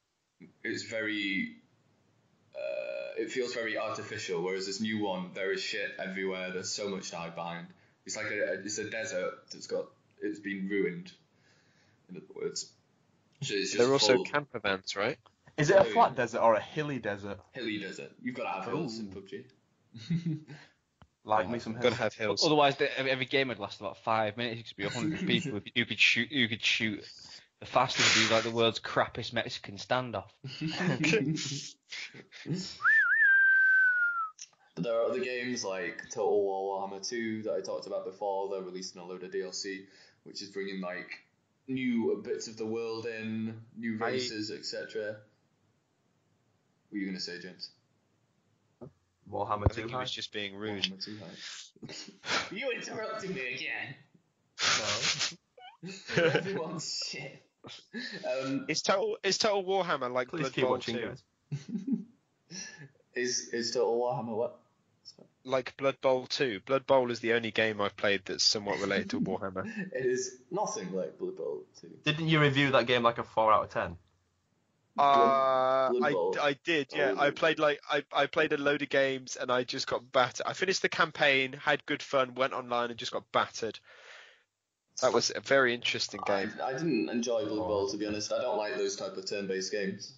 E: It's very, it feels very artificial, whereas this new one, there is shit everywhere. There's so much to hide behind. It's like it's a desert it's been ruined. In other words, so it's just
A: they're also camper vans, right?
B: Is it a flat desert or a hilly desert?
E: Hilly desert. You've got to have hills in PUBG.
B: Like me some hills.
A: Got to have hills.
D: Otherwise, every game would last about 5 minutes. It could be 100 people. You could shoot. The fastest would be like the world's crappiest Mexican standoff.
E: But there are other games like Total War Warhammer 2 that I talked about before. They're releasing a load of DLC, which is bringing like new bits of the world in, new races, etc. What were you going to say, James?
B: Warhammer 2
A: I think he was just being rude.
E: Warhammer 2 hype. You interrupted me again. No. Everyone's shit.
A: Is Total Warhammer like
B: Please
A: Blood
B: keep
A: Bowl
B: watching,
A: 2?
B: guys.
E: Is Total Warhammer what?
A: Like Blood Bowl 2. Blood Bowl is the only game I've played that's somewhat related to Warhammer.
E: It is nothing like Blood Bowl 2.
B: Didn't you review that game like a 4 out of 10?
A: I did, yeah. I played a load of games and I just got battered. I finished the campaign, had good fun, went online and just got battered. That was a very interesting game.
E: I didn't enjoy Blood Bowl, to be honest. I don't like those type of turn-based games.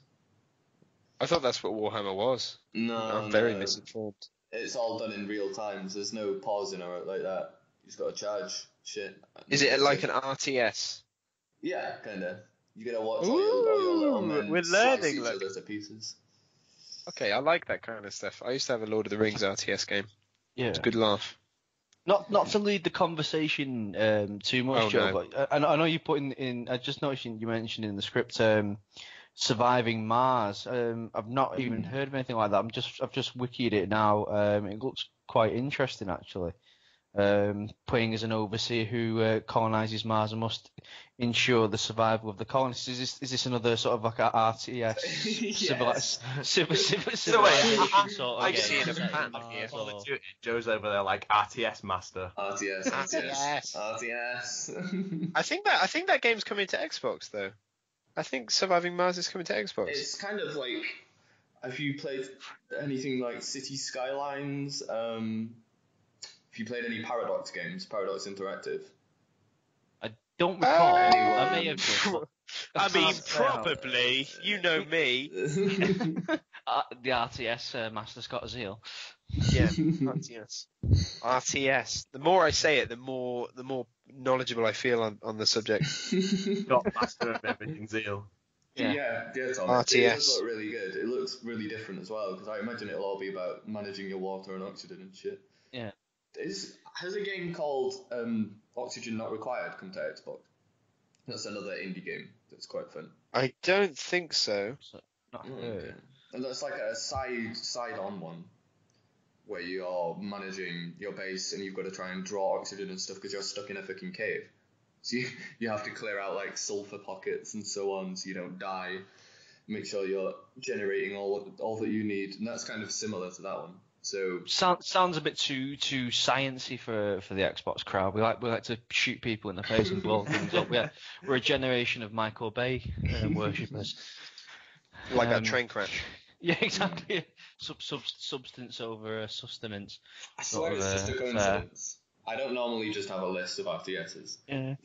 A: I thought that's what Warhammer was.
E: No,
A: I'm very misinformed.
E: It's all done in real time. So there's no pausing or like that. You just got to charge shit.
A: Is it like an RTS?
E: Yeah, kind of. You gotta watch all your little men
A: we're
E: slice
A: learning,
E: each
A: look.
E: other to pieces.
A: Okay, I like that kind of stuff. I used to have a Lord of the Rings RTS game.
D: Yeah.
A: It's a good laugh.
D: Not to lead the conversation too much, Joe,
A: no.
D: but I know you put in. I just noticed you mentioned in the script surviving Mars. I've not even heard of anything like that. I've just wikied it now. It looks quite interesting actually. Playing as an overseer who colonizes Mars and must ensure the survival of the colonists. Is this another sort of like a RTS civilization sort of
A: I'm
D: game?
A: seeing a pattern here.
B: Joe's over there like RTS master.
E: RTS.
A: I think that game's coming to Xbox though. I think Surviving Mars is coming to Xbox.
E: It's kind of like, have you played anything like City Skylines? If you played any Paradox games, Paradox Interactive.
D: I don't recall.
E: I
D: may have done.
A: I mean, probably. You know me.
D: The RTS Master Scott Azeel.
A: Yeah, RTS. RTS. The more I say it, the more knowledgeable I feel on the subject.
B: Got master of everything, Zeal.
E: Yeah, Tom.
A: RTS.
E: It does look really good. It looks really different as well, because I imagine it'll all be about managing your water and oxygen and shit.
D: Yeah.
E: Has a game called Oxygen Not Required come to Xbox? That's another indie game that's quite fun.
A: I don't think so.
D: Not
E: Okay. And that's like a side-on one, where you're managing your base and you've got to try and draw oxygen and stuff because you're stuck in a fucking cave. So you have to clear out like sulfur pockets and so on so you don't die. Make sure you're generating all that you need, and that's kind of similar to that one. So
D: sounds a bit too sciencey for the Xbox crowd. We like to shoot people in the face and blow things up. We're a generation of Michael Bay worshippers.
A: Like that train crash.
D: Yeah, exactly. Substance over sustenance.
E: I swear it's just a coincidence. I don't normally just have a list of RTSs.
D: Yeah.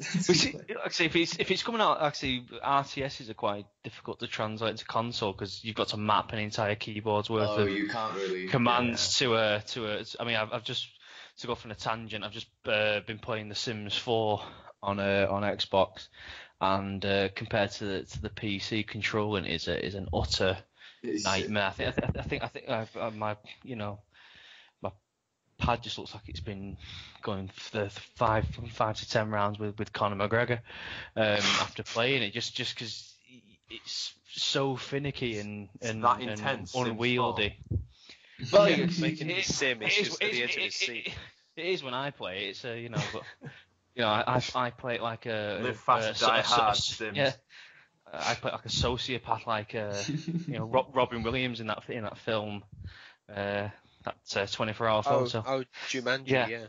D: Actually, if it's coming out, actually, RTSs are quite difficult to translate to console because you've got to map an entire keyboard's worth of
E: you can't really
D: commands to a. I mean, I've just, to go off on a tangent, I've just been playing The Sims 4 on Xbox, and compared to the PC, controlling is an utter nightmare. I think my pad just looks like it's been going for the 5 to 10 rounds with Conor McGregor after playing it, just because it's so finicky and
B: that intense,
D: unwieldy.
A: Well, making the sim is just at the edge of his seat.
D: It is when I play it. So but I play it like a
B: live fast, die hard Sims.
D: Yeah, I play it like a sociopath, like Robin Williams in that film. That 24-hour film.
A: Jumanji,
D: yeah.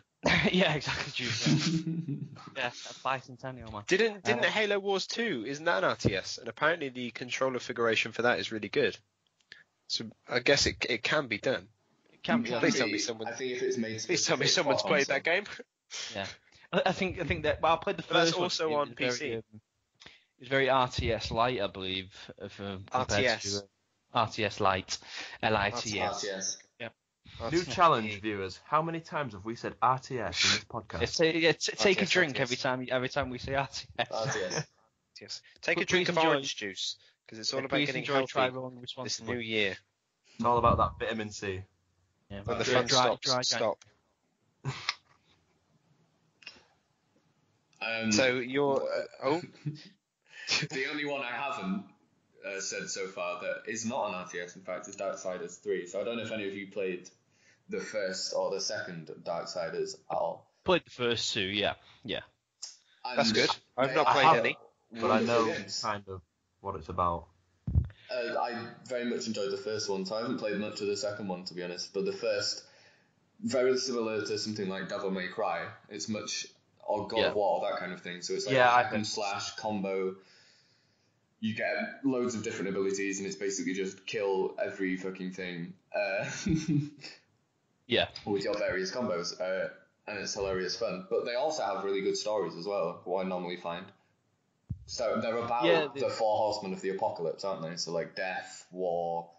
A: yeah,
D: exactly. Jumanji. Yeah, bicentennial, man.
A: Didn't Halo Wars 2? Isn't that an RTS? And apparently the controller configuration for that is really good. So I guess it can be done.
D: It can be.
A: Please tell me someone.
E: I think if it's made.
A: Please tell me someone's played that game.
D: Yeah, I think that. Well, I played the first.
A: That's also on PC.
D: It's very RTS light, I believe.
A: RTS.
D: RTS light. LITS.
E: RTS.
D: Yeah.
B: New challenge, viewers. How many times have we said RTS in this podcast?
D: Take a drink every time we say RTS.
E: RTS.
A: Yes. Take a drink of orange juice because it's all about getting healthy this new year.
B: It's all about that vitamin C.
D: Yeah,
A: when the fun stop. So you're
E: the only one I haven't said so far that is not an RTS, in fact, is Darksiders 3. So I don't know if any of you played the first or the second Darksiders at all.
D: Played the first two, yeah.
A: And that's good. I've not played any,
B: but I know kind of what it's about.
E: I very much enjoyed the first one, so I haven't played much of the second one, to be honest. But the first, very similar to something like Devil May Cry. It's much, or God of War, that kind of thing. So it's like hack and slash combo. You get loads of different abilities, and it's basically just kill every fucking thing. With your various combos, and it's hilarious fun. But they also have really good stories as well, what I normally find. So they're about the four horsemen of the apocalypse, aren't they? So like death, war,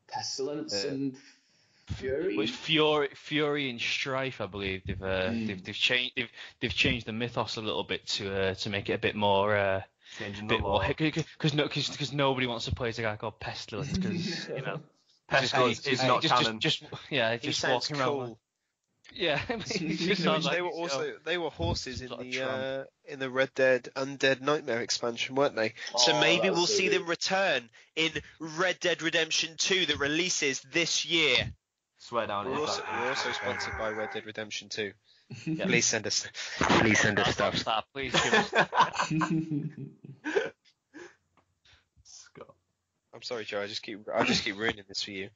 E: pestilence, and fury.
D: Well, it's Fury and Strife, I believe. They've changed the mythos a little bit to make it a bit more. Because nobody wants to play as a guy called Pestilence, because
B: Pestilence is not canon.
D: Just walking around.
A: Cool.
D: Yeah,
A: they were horses in the Red Dead Undead Nightmare expansion, weren't they? So maybe we'll see them return in Red Dead Redemption 2 that releases this year.
B: Swear down.
A: We're also sponsored by Red Dead Redemption 2.
D: Yeah.
A: Please send us stuff.
D: Please give us stuff.
B: Scott.
A: I'm sorry, Joe. I just keep ruining this for you.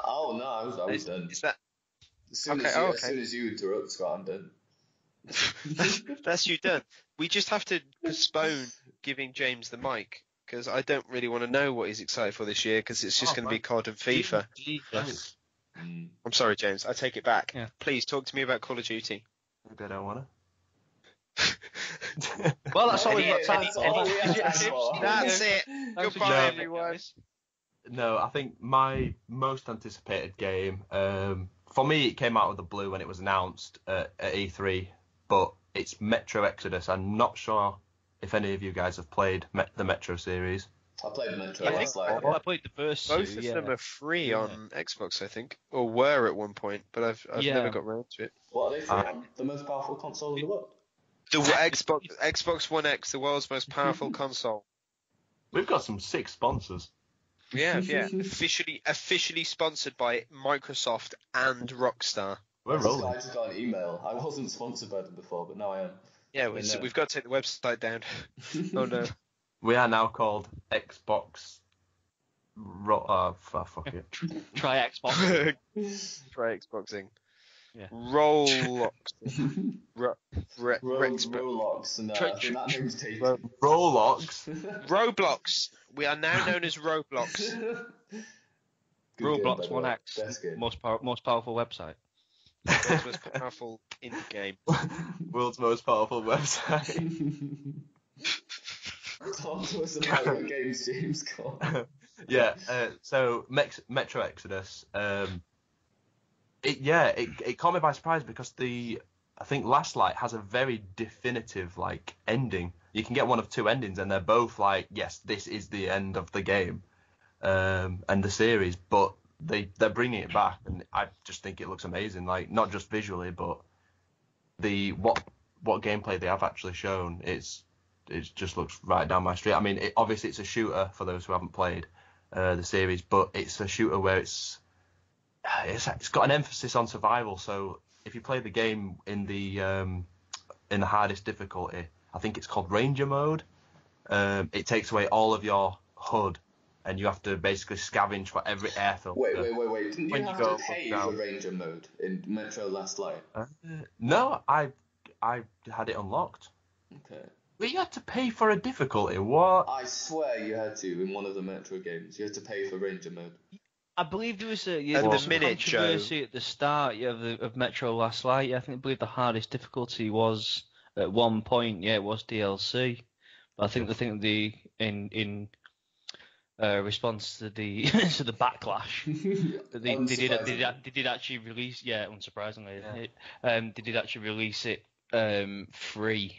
E: Oh no, I was done.
A: Is that?
E: As soon as you interrupt, Scott, I'm done.
A: That's you done. We just have to postpone giving James the mic because I don't really want to know what he's excited for this year because it's just going to be COD and FIFA. I'm sorry, James. I take it back.
D: Yeah.
A: Please talk to me about Call of Duty.
B: Maybe I don't want
D: to. Well, that's all we've got time for.
A: That's it. Goodbye, everyone.
B: No, I think my most anticipated game, for me, it came out of the blue when it was announced at E3, but it's Metro Exodus. I'm not sure if any of you guys have played the Metro series.
E: I played Metro.
D: I played the first two.
A: Both of them are free on Xbox, I think, or were at one point, but I've never got around to it.
E: What are they saying? The most powerful console in the world?
A: The Xbox One X, the world's most powerful console.
B: We've got some sick sponsors.
A: Yeah. Officially sponsored by Microsoft and Rockstar.
B: We're rolling.
E: I just got an email. I wasn't sponsored by them before, but now I am.
A: Yeah, we've got to take the website down. Oh no.
B: We are now called Xbox. Fuck it.
D: Try Xbox.
A: Try Xboxing.
D: Yeah.
A: Roblox.
E: Roblox. No, I think that name's taken.
A: Roblox. We are now known as Roblox.
D: Roblox 1X. Most powerful website.
A: World's most powerful indie game.
B: World's most powerful website.
E: Talk to us about your games, James.
B: Yeah. So Metro Exodus. It caught me by surprise because I think Last Light has a very definitive ending. You can get one of two endings, and they're both yes, this is the end of the game, and the series. But they're bringing it back, and I just think it looks amazing. Like, not just visually, but what gameplay they have actually shown, it just looks right down my street. I mean, obviously it's a shooter for those who haven't played the series, but it's a shooter where it's got an emphasis on survival. So if you play the game in the hardest difficulty, I think it's called Ranger mode. It takes away all of your HUD, and you have to basically scavenge for every air filter.
E: Wait. Didn't
B: When
E: you
B: you
E: have
B: go
E: to pay
B: down.
E: for Ranger mode in Metro Last Light?
B: No, I had it unlocked.
E: Okay.
B: But you had to pay for a difficulty. What?
E: I swear you had to in one of the Metro games. You had to pay for Ranger mode.
D: I believe there was a
A: minute, Joe.
D: controversy at the start of Metro Last Light. I believe the hardest difficulty was at one point. Yeah, it was DLC. But I think the in response to the to the backlash, that they did actually release. Yeah, unsurprisingly, they did actually release it free.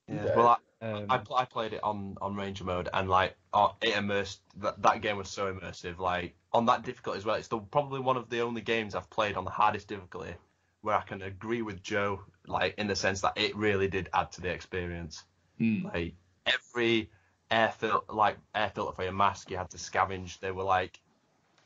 B: Yeah. Well, I played it on Ranger mode, and like it immersed. That game was so immersive. Like on that difficulty as well. It's probably one of the only games I've played on the hardest difficulty where I can agree with Joe, like in the sense that it really did add to the experience. Like every air filter for your mask, you had to scavenge. They were like,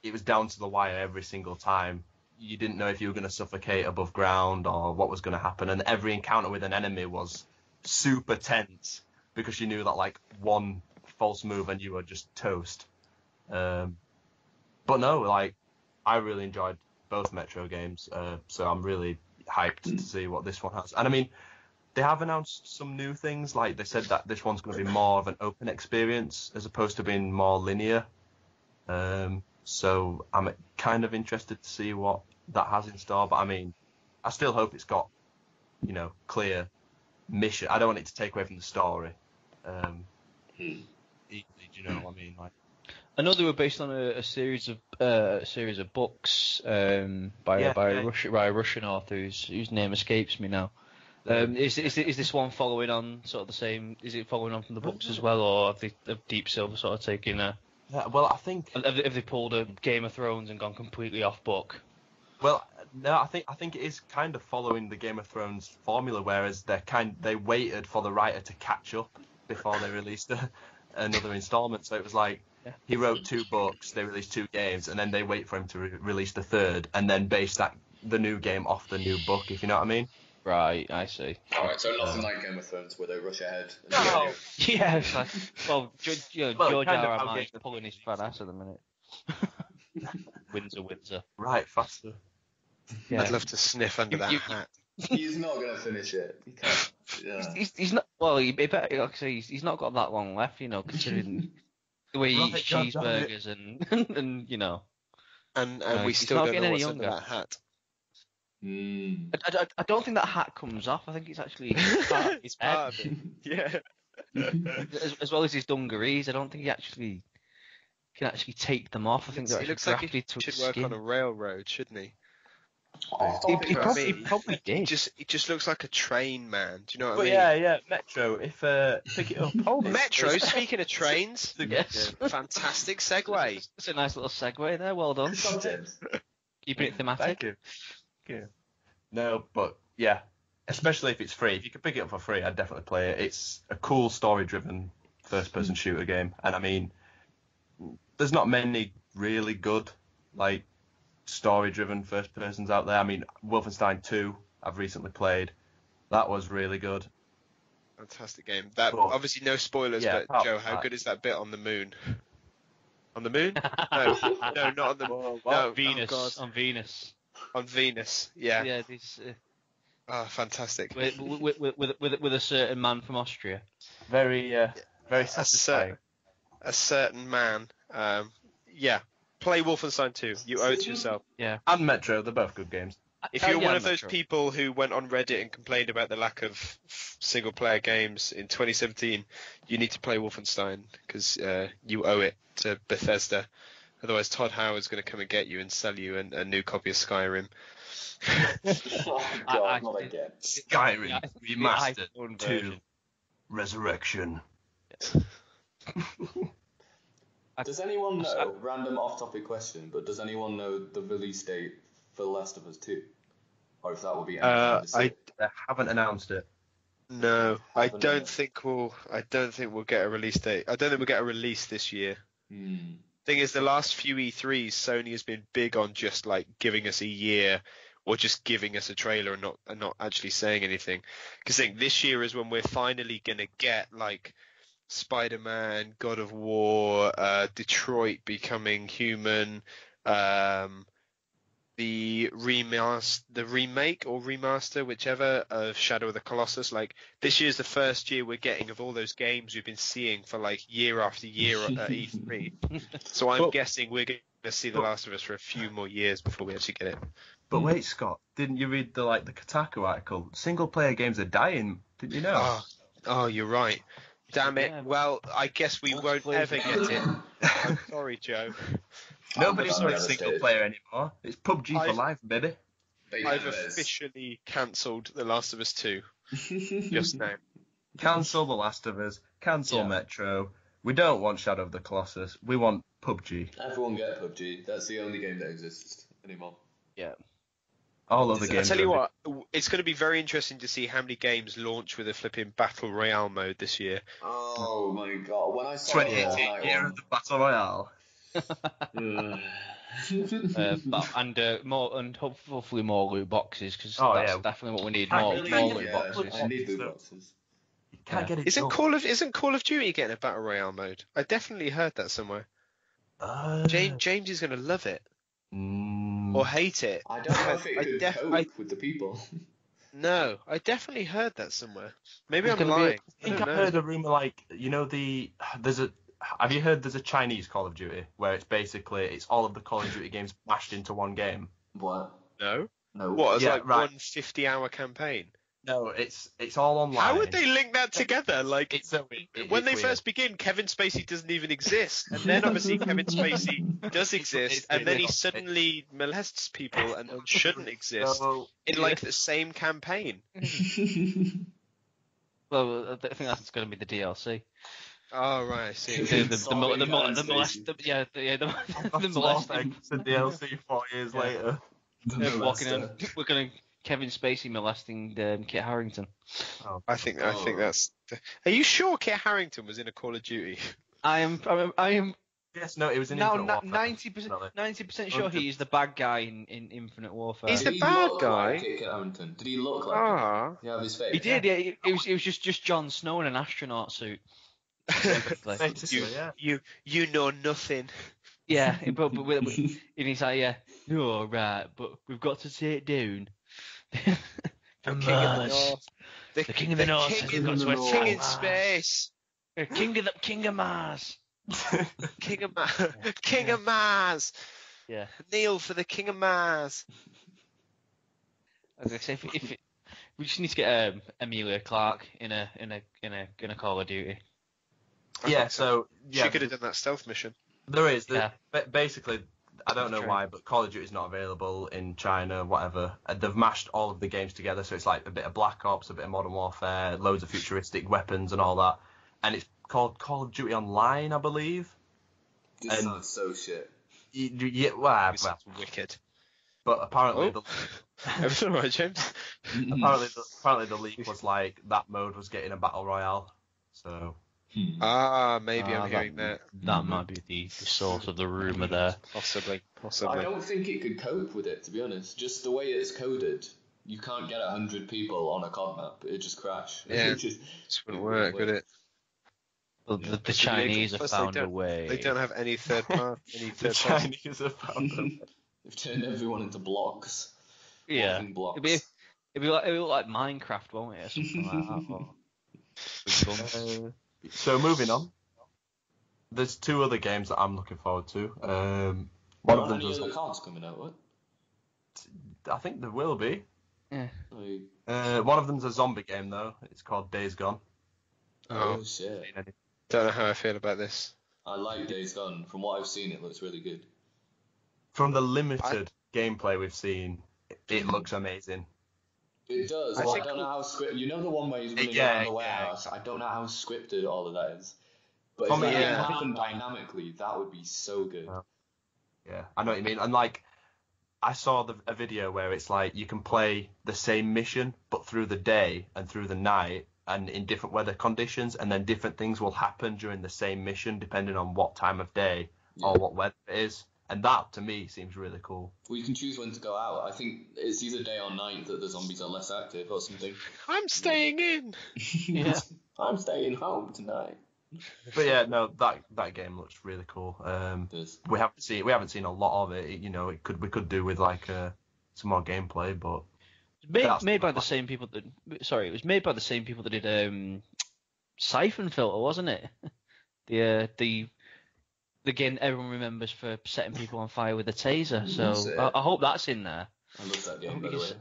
B: it was down to the wire every single time. You didn't know if you were going to suffocate above ground or what was going to happen, and every encounter with an enemy was super tense because you knew that like one false move and you were just toast. But no, like I really enjoyed both Metro games, so I'm really hyped to see what this one has. And I mean, they have announced some new things. Like they said that this one's going to be more of an open experience as opposed to being more linear. So I'm kind of interested to see what that has in store. But I mean, I still hope it's got, clear mission. I don't want it to take away from the story. Do you know what I mean? Like,
D: I know they were based on a series of books by a Russian author whose name escapes me now. Is this one following on sort of the same? Is it following on from the books as well, or have Deep Silver sort of taken a?
B: Yeah, well, I think
D: have they pulled a Game of Thrones and gone completely off book?
B: Well, no, I think it is kind of following the Game of Thrones formula, whereas they waited for the writer to catch up before they released another installment. So it was like he wrote 2 books, they released 2 games, and then they wait for him to release the third, and then base the new game off the new book, if you know what I mean.
D: Right, I see.
E: Alright, so nothing like Game of Thrones where they rush ahead.
B: No.
D: Yeah, it's like, George R.R. Martin's pulling his fat ass at the minute. Windsor.
B: Right, faster.
D: Yeah.
A: I'd love to sniff under that hat.
E: He's not going to finish it. He can't. Yeah.
D: He's not. Well, he better, like I say, he's not got that long left, considering the way he eats cheeseburgers and
A: And we still don't know what's under that hat.
D: I don't think that hat comes off. I think it's actually part of his head.
A: Part of it. Yeah.
D: As well as his dungarees, I don't think he can actually take them off. I think they're
A: he looks
D: actually
A: like he
D: to his
A: should work
D: skin.
A: on a railroad, shouldn't he?
D: He probably did.
A: He just looks like a train man. Do you know what I
B: But
A: mean?
B: yeah, Metro. If pick it up.
A: Oh, Metro. Speaking of trains,
D: Yes.
A: Fantastic segue.
D: It's a nice little segue there. Well done. Keeping it thematic.
B: Thank you. No, but yeah, especially if it's free. If you can pick it up for free, I'd definitely play it. It's a cool story-driven first-person shooter game, and I mean, there's not many really good like story-driven first-persons out there. I mean, Wolfenstein 2 I've recently played. That was really good.
A: Fantastic game. That obviously no spoilers,
B: Yeah,
A: but Joe, how good is that bit on the moon? On the moon? No, not on the moon. No,
D: Venus.
A: Oh God.
D: On Venus.
A: On Venus. Yeah.
D: Yeah. This.
A: Oh, fantastic.
D: With a certain man from Austria.
B: Very satisfying.
A: A certain man. Yeah. Play Wolfenstein 2. You owe it to yourself.
D: Yeah.
B: And Metro, they're both good games.
A: If you're one of those people who went on Reddit and complained about the lack of single-player games in 2017, you need to play Wolfenstein because you owe it to Bethesda. Otherwise, Todd Howard's going to come and get you and sell you a new copy of Skyrim.
E: Oh, God, not again.
B: Skyrim Remastered 2 Resurrection.
E: Does anyone know, random off-topic question, but does anyone know the release date for The Last of Us 2? Or if that will be anytime this year?
B: They haven't announced it.
A: No, I
E: Haven't
A: don't
E: they?
A: think we'll get a release date. I don't think we'll get a release this year.
E: Hmm.
A: Thing is, the last few E3s, Sony has been big on just like giving us a year or just giving us a trailer and not actually saying anything. Because I think this year is when we're finally gonna get like Spider-Man, God of War, Detroit Becoming Human, the remake or remaster, whichever, of Shadow of the Colossus. Like, this year's the first year we're getting of all those games we've been seeing for like year after year at E3. So I'm guessing we're going to see The Last of Us for a few more years before we actually get it.
B: But wait, Scott, didn't you read the Kotaku article? Single player games are dying. Didn't you know?
A: Oh, you're right. Damn it.
D: Yeah.
A: Well, I guess we won't ever get it. I'm sorry, Joe.
B: Nobody's
E: I'm
B: playing single player anymore. It's PUBG for life, baby.
A: I've officially cancelled The Last of Us 2 just now.
B: Cancel The Last of Us. Cancel Metro. We don't want Shadow of the Colossus. We want PUBG.
E: Everyone get PUBG. That's the only game that exists anymore.
D: Yeah.
B: All other games.
A: I tell you what, it's going to be very interesting to see how many games launch with a flipping Battle Royale mode this year.
E: Oh my god. When I saw the
B: 2018 year of the Battle Royale.
D: And hopefully more loot boxes, because that's definitely what we need.
B: Can't
D: More
B: really
D: loot boxes.
E: I need loot boxes.
B: You can't get it.
A: Isn't Call of Duty getting a Battle Royale mode? I definitely heard that somewhere. James is going to love it. Or hate it.
E: I don't know if it could cope with the people.
A: No, I definitely heard that somewhere. Maybe I'm lying.
B: I think I heard a rumor have you heard there's a Chinese Call of Duty where it's all of the Call of Duty games mashed into one game?
E: What?
A: No.
E: No.
A: What? It's one 50-hour campaign.
B: No, it's all online.
A: How would they link that together? Like, when they
B: weird.
A: first begin, Kevin Spacey doesn't even exist, and then obviously Kevin Spacey does exist, and then he suddenly molests people and shouldn't exist in like the same campaign.
D: Well, I think that's going to be the DLC.
A: Oh right, I see.
D: The molesting.
B: The DLC 4 years later.
D: We're going to Kevin Spacey molesting Kit Harington.
A: Oh. I think that's. Are you sure Kit Harington was in a Call of Duty?
D: I am.
B: Yes, no, it was in
D: Infinite Warfare. 90% sure he's the bad guy in Infinite Warfare.
A: He's the bad guy.
E: Like Kit Harington? Did he look like him? Did he have his face?
D: He did. Yeah. It was just Jon Snow in an astronaut suit.
A: You know nothing.
D: Yeah, but and he's like, yeah, you're right, but we've got to take down the King of the North. The King of the North.
A: King in space.
D: King of Mars.
A: King of Mars.
D: Yeah.
A: Kneel for the King of Mars.
D: I was gonna say, if we just need to get Emilia Clarke in a Call of Duty.
B: Yeah, so
A: she could have done that stealth mission.
B: There is. Basically, I don't know why, but Call of Duty is not available in China, whatever. They've mashed all of the games together, so it's like a bit of Black Ops, a bit of Modern Warfare, loads of futuristic weapons and all that. And it's called Call of Duty Online, I believe.
E: This sounds so shit.
B: Well,
A: wicked.
B: But apparently,
A: everything all right, James?
B: apparently the leak was like that mode was getting a battle royale. So.
A: Maybe I'm hearing that.
D: That might be the source of the rumor there.
A: Possibly.
E: I don't think it could cope with it, to be honest. Just the way it's coded, you can't get 100 people on a COD map. It just crash.
A: Yeah, it wouldn't work, would it?
D: Well, the Chinese have found a way.
A: They don't have any third party.
B: The Chinese have found a way.
E: They've turned everyone into blocks.
D: Yeah.
E: Blocks.
D: It'd be like Minecraft, won't it? Or something like that.
B: So moving on, there's two other games that I'm looking forward to.
E: One of them does. Any other cards coming out? What?
B: I think there will be.
D: Yeah.
B: One of them's a zombie game though. It's called Days Gone.
E: Oh shit!
A: Don't know how I feel about this.
E: I like Days Gone. From what I've seen, it looks really good.
B: From the limited gameplay we've seen, it looks amazing.
E: It does. I don't know how scripted. You know the one where he's running around the warehouse. I don't know how scripted all of that is. But
B: For
E: if
B: me,
E: that
A: yeah.
E: happened dynamically, that would be so good.
B: Yeah, I know what you mean. And like, I saw a video where it's like you can play the same mission, but through the day and through the night and in different weather conditions, and then different things will happen during the same mission depending on what time of day or what weather it is. And that, to me, seems really cool.
E: Well, you can choose when to go out. I think it's either day or night that the zombies are less active or something.
A: I'm staying in.
D: Yeah.
E: I'm staying home tonight.
B: But yeah, no, that game looks really cool.
E: Does.
B: We haven't seen a lot of it. You know, we could do with like some more gameplay, but
D: Made by the same people that. Sorry, it was made by the same people that did Siphon Filter, wasn't it? The game everyone remembers for setting people on fire with a taser. So I hope that's in there.
E: I love that game, by the way.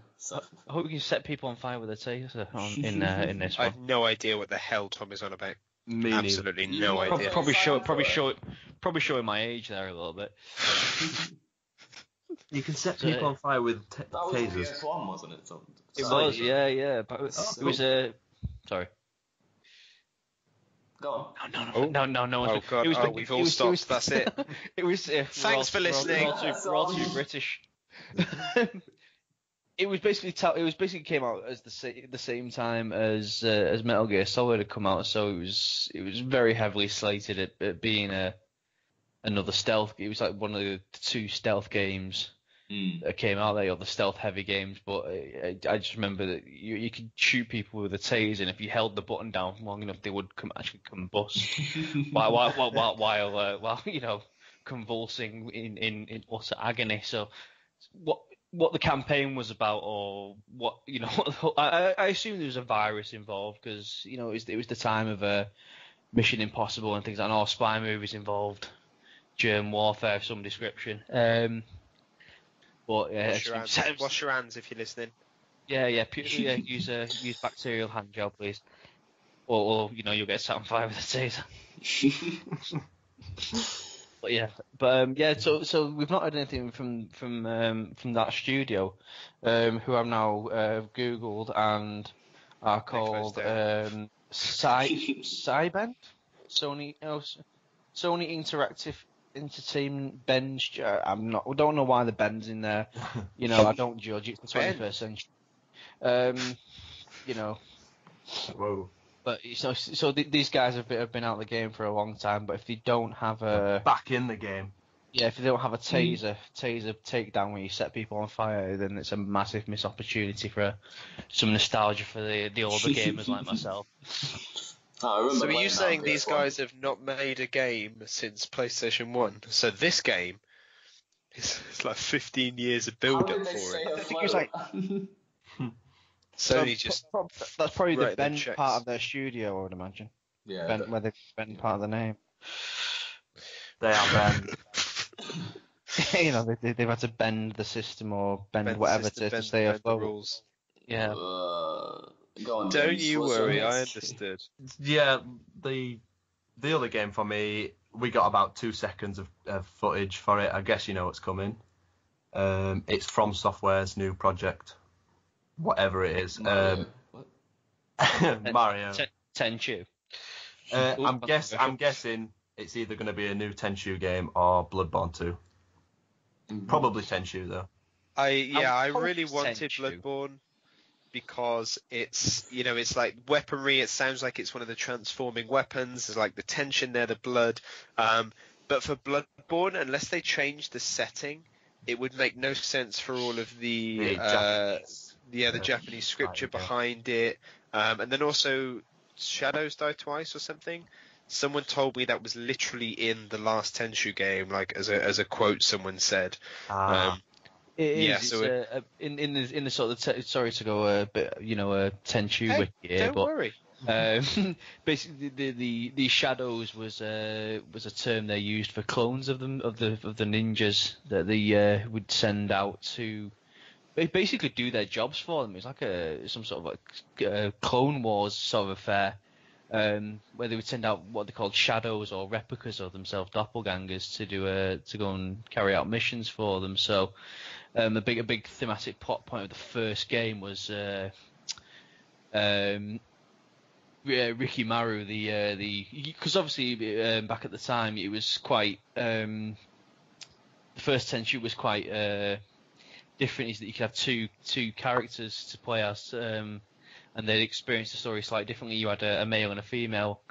D: I hope you can set people on fire with a taser in this
A: I
D: one.
A: have no idea what the hell Tom is on about.
B: me
A: Absolutely
E: neither.
A: no idea.
D: Probably showing my age there a little bit.
B: You can set people on fire with
E: That was
B: tasers.
E: PS1, wasn't it?
D: It was, yeah. But it was a. Sorry.
E: Go on.
D: No.
A: Oh god, we've all stopped. That's it.
D: It was.
A: Thanks for listening.
D: We're all too British. It was basically came out as the same time as Metal Gear Solid had come out, so it was very heavily slated at being another stealth. It was like one of the two stealth games that came out there, or the stealth heavy games. But I just remember that you could shoot people with a taser, and if you held the button down long enough, they would actually combust while you know, convulsing in utter agony. So what the campaign was about, or what, you know, I assume there was a virus involved, because, you know, it was the time of Mission Impossible and things like that, and all spy movies involved germ warfare of some description. But
A: Wash your hands if you're listening.
D: Yeah. Use bacterial hand gel, please, or you know, you'll get set on fire with a taser. So we've not heard anything from that studio, who I've now googled and are called Cybend, Sony Interactive Entertainment Ben's. I don't know why the Ben's in there. You know, I don't judge. It's the 21st century. You know.
B: Whoa.
D: But so these guys have been out of the game for a long time. But if they don't have
B: back in the game,
D: if they don't have a taser takedown where you set people on fire, then it's a massive missed opportunity for some nostalgia for the older gamers like myself.
E: I remember.
A: So are you saying these guys have not made a game since PlayStation 1? So this game it's like 15 years of build up for it.
D: I think it was like.
A: Sony just
D: that's probably the
A: write
D: Ben
A: them checks.
D: part of their studio, I would imagine.
E: Yeah.
D: Where they Ben part of the name.
B: they are Ben.
D: You know, they've had to bend the system or bend whatever to stay afloat.
A: the rules.
D: Yeah.
E: Go on.
A: Don't
E: James,
A: you
E: what's
A: worry,
E: your
A: I
E: next?
A: understood.
B: Yeah, the other game for me, we got about 2 seconds of footage for it. I guess you know what's coming. It's From Software's new project, whatever it is.
E: Mario.
B: Mario.
D: Tenchu.
B: I'm guessing it's either going to be a new Tenchu game or Bloodborne 2. Probably Tenchu though.
A: I really wanted
D: Tenchu.
A: Bloodborne because it's, you know, it's like weaponry. It sounds like it's one of the transforming weapons. There's like the tension there, the blood. But for Bloodborne, unless they change the setting, it would make no sense for all of the Japanese scripture behind it. And then also Shadows Die Twice or something. Someone told me that was literally in the last Tenchu game, like as a quote someone said.
D: It is.
A: Yeah,
D: It's
A: so
D: in the sort of sorry to go a bit, you know, a Tenchu wiki here,
A: don't
D: but
A: worry.
D: basically the shadows was a term they used for clones of them of the ninjas that they would send out to basically do their jobs for them. It's like some sort of like Clone Wars sort of affair. Where they would send out what they called shadows or replicas of themselves, doppelgangers, to go and carry out missions for them. So a big thematic plot point of the first game was Ricky Maru, because obviously back at the time it was quite the first Tenchu was quite different. Is that you could have two characters to play as, and they'd experience the story slightly differently. You had a male and a female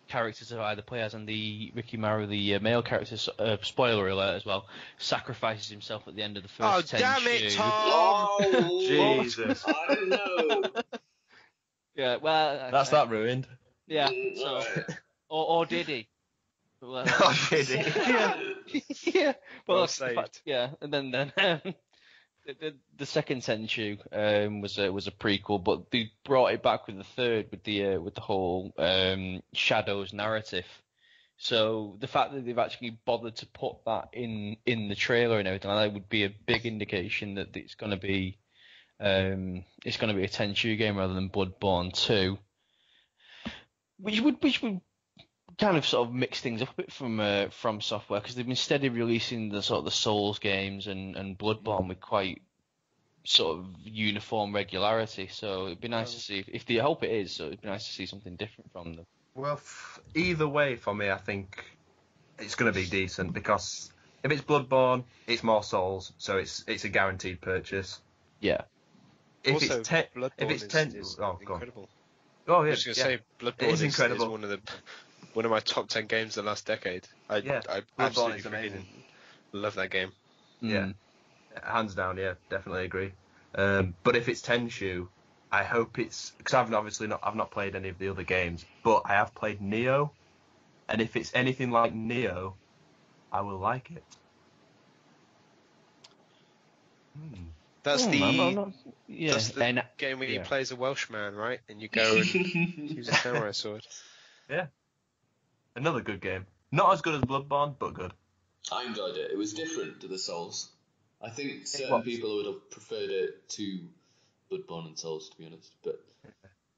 D: characters to either play as, and the Ricky Maru, the male character, spoiler alert as well, sacrifices himself at the end of the first Tenchu.
A: Damn it, Tom!
E: Oh,
B: Jesus.
E: I didn't know.
D: Yeah, well,
B: That's that ruined.
D: Yeah, so
E: Alright.
D: or did he? Well,
B: Oh, did he?
D: yeah.
A: Well
D: Well,
A: saved.
D: yeah, and then the second Tenchu was a prequel, but they brought it back with the third with the whole Shadows narrative. So the fact that they've actually bothered to put that in the trailer and everything, that would be a big indication that it's going to be a Tenchu game rather than Bloodborne 2, which would kind of sort of mix things up a bit from Software, because they've been steady releasing the sort of the Souls games and Bloodborne with quite sort of uniform regularity. So it'd be nice to see if they hope it is. So it'd be nice to see something different from them.
B: Well, either way for me, I think it's going to be decent, because if it's Bloodborne, it's more Souls, so it's a guaranteed purchase.
D: Yeah.
B: If
A: Also,
B: it's
A: Bloodborne is
B: oh, go on.
A: incredible.
B: Oh
A: I
B: yeah,
A: was going to say, Bloodborne
B: is incredible.
A: is one of my top 10 games of the last decade. I
B: Bloodborne
A: absolutely
B: is amazing.
A: love that game.
B: Yeah, hands down. Yeah, definitely agree. But if it's Tenchu, I hope it's, because I've not played any of the other games, but I have played Neo, and if it's anything like Neo, I will like it.
A: That's the
D: that's
A: the game where you play as a Welshman, right? And you go and use a samurai sword.
B: Yeah. Another good game. Not as good as Bloodborne, but good.
E: I enjoyed it. It was different to the Souls. I think certain people would have preferred it to Bloodborne and Souls, to be honest. But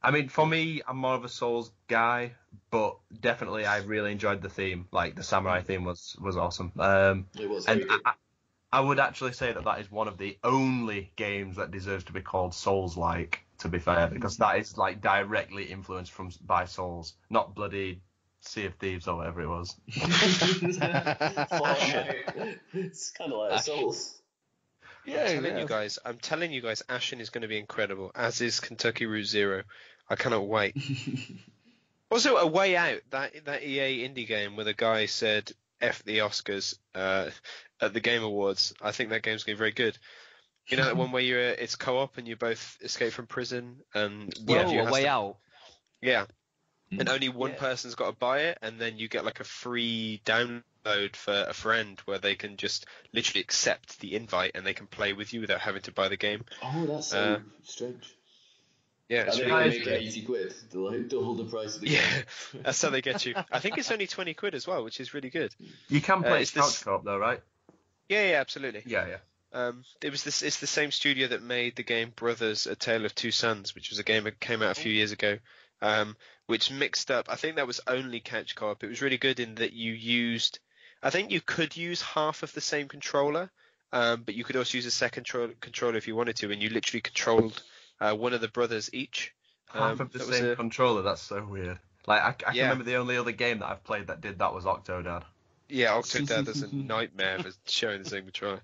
B: I mean, for me, I'm more of a Souls guy, but definitely I really enjoyed the theme. Like, the samurai theme was awesome.
E: it was very good.
B: I would actually say that is one of the only games that deserves to be called Souls-like, to be fair, because that is like directly influenced by Souls, not bloody Sea of Thieves or whatever it was.
E: It's kind of like Souls.
A: I'm telling you guys, Ashen is going to be incredible, as is Kentucky Route Zero. I cannot wait. Also, A Way Out, that EA indie game where the guy said F the Oscars at the Game Awards. I think that game's going to be very good. You know that one where it's co-op and you both escape from prison and
D: A Way Out.
A: Yeah. And only one person's got to buy it, and then you get like a free download for a friend where they can just literally accept the invite and they can play with you without having to buy the game.
E: Oh, that's so strange.
A: Yeah, it's
E: they
A: really
E: make it 80 quid, like double the price of the game.
A: Yeah, that's how they get you. I think it's only 20 quid as well, which is really good.
B: You can play couch co-op though, right?
A: Yeah, absolutely.
B: Yeah.
A: It's the same studio that made the game Brothers: A Tale of Two Sons, which was a game that came out a few years ago, which mixed up. I think that was only couch co-op. It was really good in that I think you could use half of the same controller, but you could also use a second controller if you wanted to, and you literally controlled one of the brothers each.
B: Half of the same controller. That's so weird. Like I can remember the only other game that I've played that did that was Octodad.
A: Yeah, Octodad is a nightmare for sharing the same controller.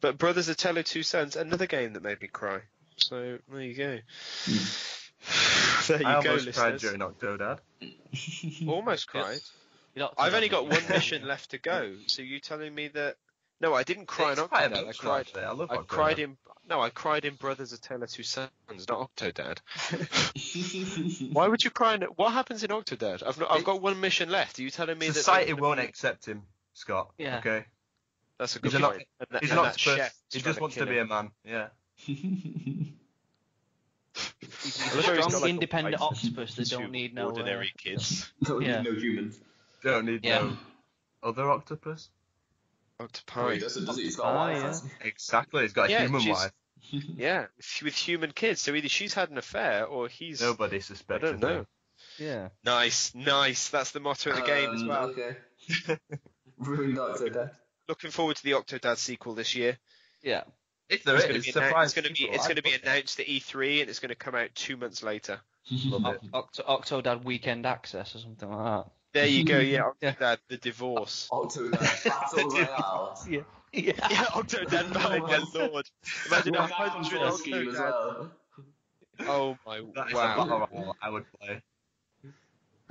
A: But Brothers: A Tale of Two Sons, another game that made me cry. So there you go. There you
B: I
A: go,
B: almost cried
A: listeners.
B: during Octodad.
A: Almost cried. I've only got one mission left to go. So you telling me that? No, I didn't cry in Octodad. I cried in Brothers: A Tale of Two Sons, not Octodad. Why would you cry in? What happens in Octodad? I've got one mission left. Are you telling me that
B: society won't accept him, Scott?
D: Yeah.
B: Okay.
A: That's a good
B: He's
A: point.
B: He's not supposed. He just wants to be a man. Yeah.
D: He's a strong, independent octopus that don't need no
A: ordinary kids.
E: Don't need no humans.
B: Don't need no other octopus.
A: Octopi.
E: He doesn't, does he? He's got a wife.
B: Yeah. Exactly. He's got a human wife.
A: Yeah, with human kids. So either she's had an affair or he's.
B: Nobody suspects.
A: I don't know.
D: Yeah.
A: Nice. That's the motto of the game as well.
E: Okay. Ruined Octodad.
A: Looking forward to the Octodad sequel this year.
D: Yeah.
B: If there
A: It's
B: is,
A: going to be
B: surprise
A: it's going to be announced at E3 and it's going to come out 2 months later.
B: Love it.
D: Octodad Weekend Access or something like that.
A: There you go. Yeah,
D: Yeah.
A: Octodad, the divorce.
E: Octodad Battle Royale.
D: Yeah.
A: Yeah, Octodad Battle my lord. Imagine
E: What
A: 100
E: happened for a scheme as
A: Octodad.
E: well?
A: Oh my
B: That is a
A: wow.
B: battle royale I would play.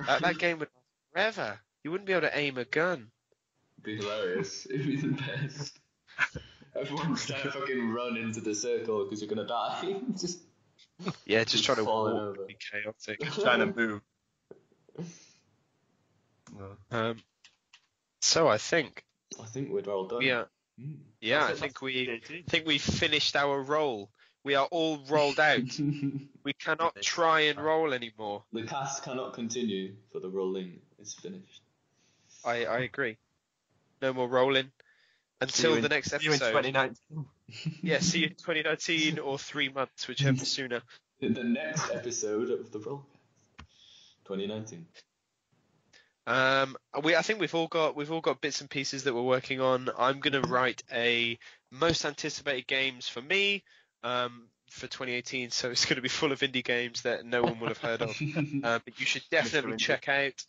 A: That game would last forever. You wouldn't be able to aim a gun.
E: It'd be hilarious. It'd be the best. Everyone's trying to fucking run into the circle because you're gonna die. Just
A: Yeah, just trying to
E: falling
A: walk
E: over.
A: would be chaotic.
B: Trying to move.
A: So I think
E: I think we're all done.
A: yeah,
E: Mm.
A: I think we finished our roll. We are all rolled out. We cannot try and roll anymore.
E: The cast cannot continue for the rolling is finished.
A: I agree. No more rolling until the next
B: See you in
A: episode.
B: 2019.
A: Yeah, see you in 2019 or 3 months, whichever sooner.
E: In the next episode of the Rollcast, 2019.
A: I think we've all got bits and pieces that we're working on. I'm gonna write a most anticipated games for me for 2018, so it's gonna be full of indie games that no one will have heard of. But you should definitely check out.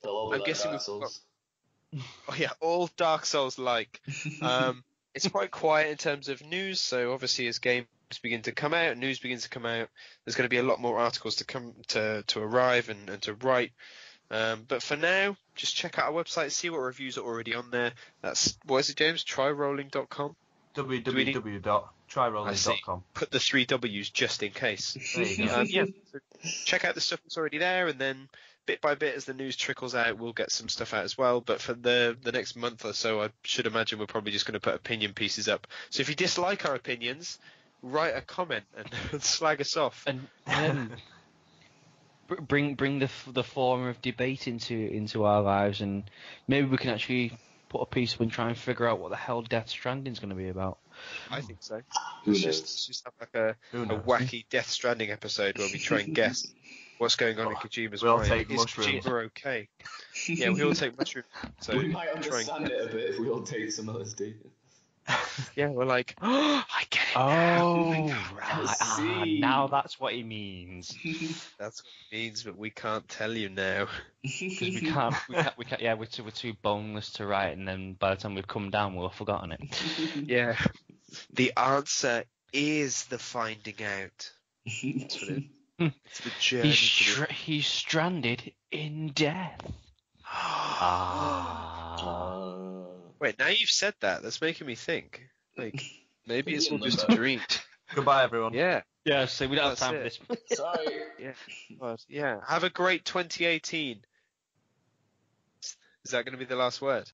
E: They'll all be
A: I'm
E: like
A: guessing
E: Dark
A: we've got-
E: Souls.
A: Oh yeah, all Dark Souls like. It's quite quiet in terms of news, so obviously as games begin to come out, news begins to come out, there's going to be a lot more articles to come to arrive and to write. But for now, just check out our website, see what reviews are already on there. That's, what is it, James? Tryrolling.com?
B: www.tryrolling.com.
A: Put the 3 W's just in case.
B: There you go.
A: Yeah, so check out the stuff that's already there, and then bit by bit as the news trickles out, we'll get some stuff out as well. But for the next month or so, I should imagine we're probably just going to put opinion pieces up. So if you dislike our opinions, write a comment and slag us off.
D: And bring the form of debate into our lives, and maybe we can actually put a piece up and try and figure out what the hell Death Stranding is going to be about.
A: I think so.
E: Who
A: Let's
E: knows?
A: just have like a wacky Death Stranding episode where we try and guess what's going on in Kojima's
B: We all
A: mind.
B: take
A: Is
B: mushrooms.
A: Kojima okay? Yeah, we all take mushrooms. So
E: We might
A: try and
E: understand it a bit if we all take some LSD.
A: yeah, we're like, oh, I get it now.
E: see.
D: Now that's what he means.
A: That's what it means, but we can't tell you now.
D: Because we can't. Yeah, we're too boneless to write, and then by the time we've come down, we'll have forgotten it.
A: Yeah. The answer is the finding out. That's what it is. It's the journey.
D: He's stranded in death.
A: Wait, now you've said that, that's making me think. Like, maybe it's all just a
E: Remember.
A: dream.
B: Goodbye, everyone.
A: Yeah.
D: Yeah, so we don't have
A: That's
D: time for
A: it.
D: this.
E: Sorry.
A: Yeah. But, yeah. Have a great 2018. Is that going to be the last word?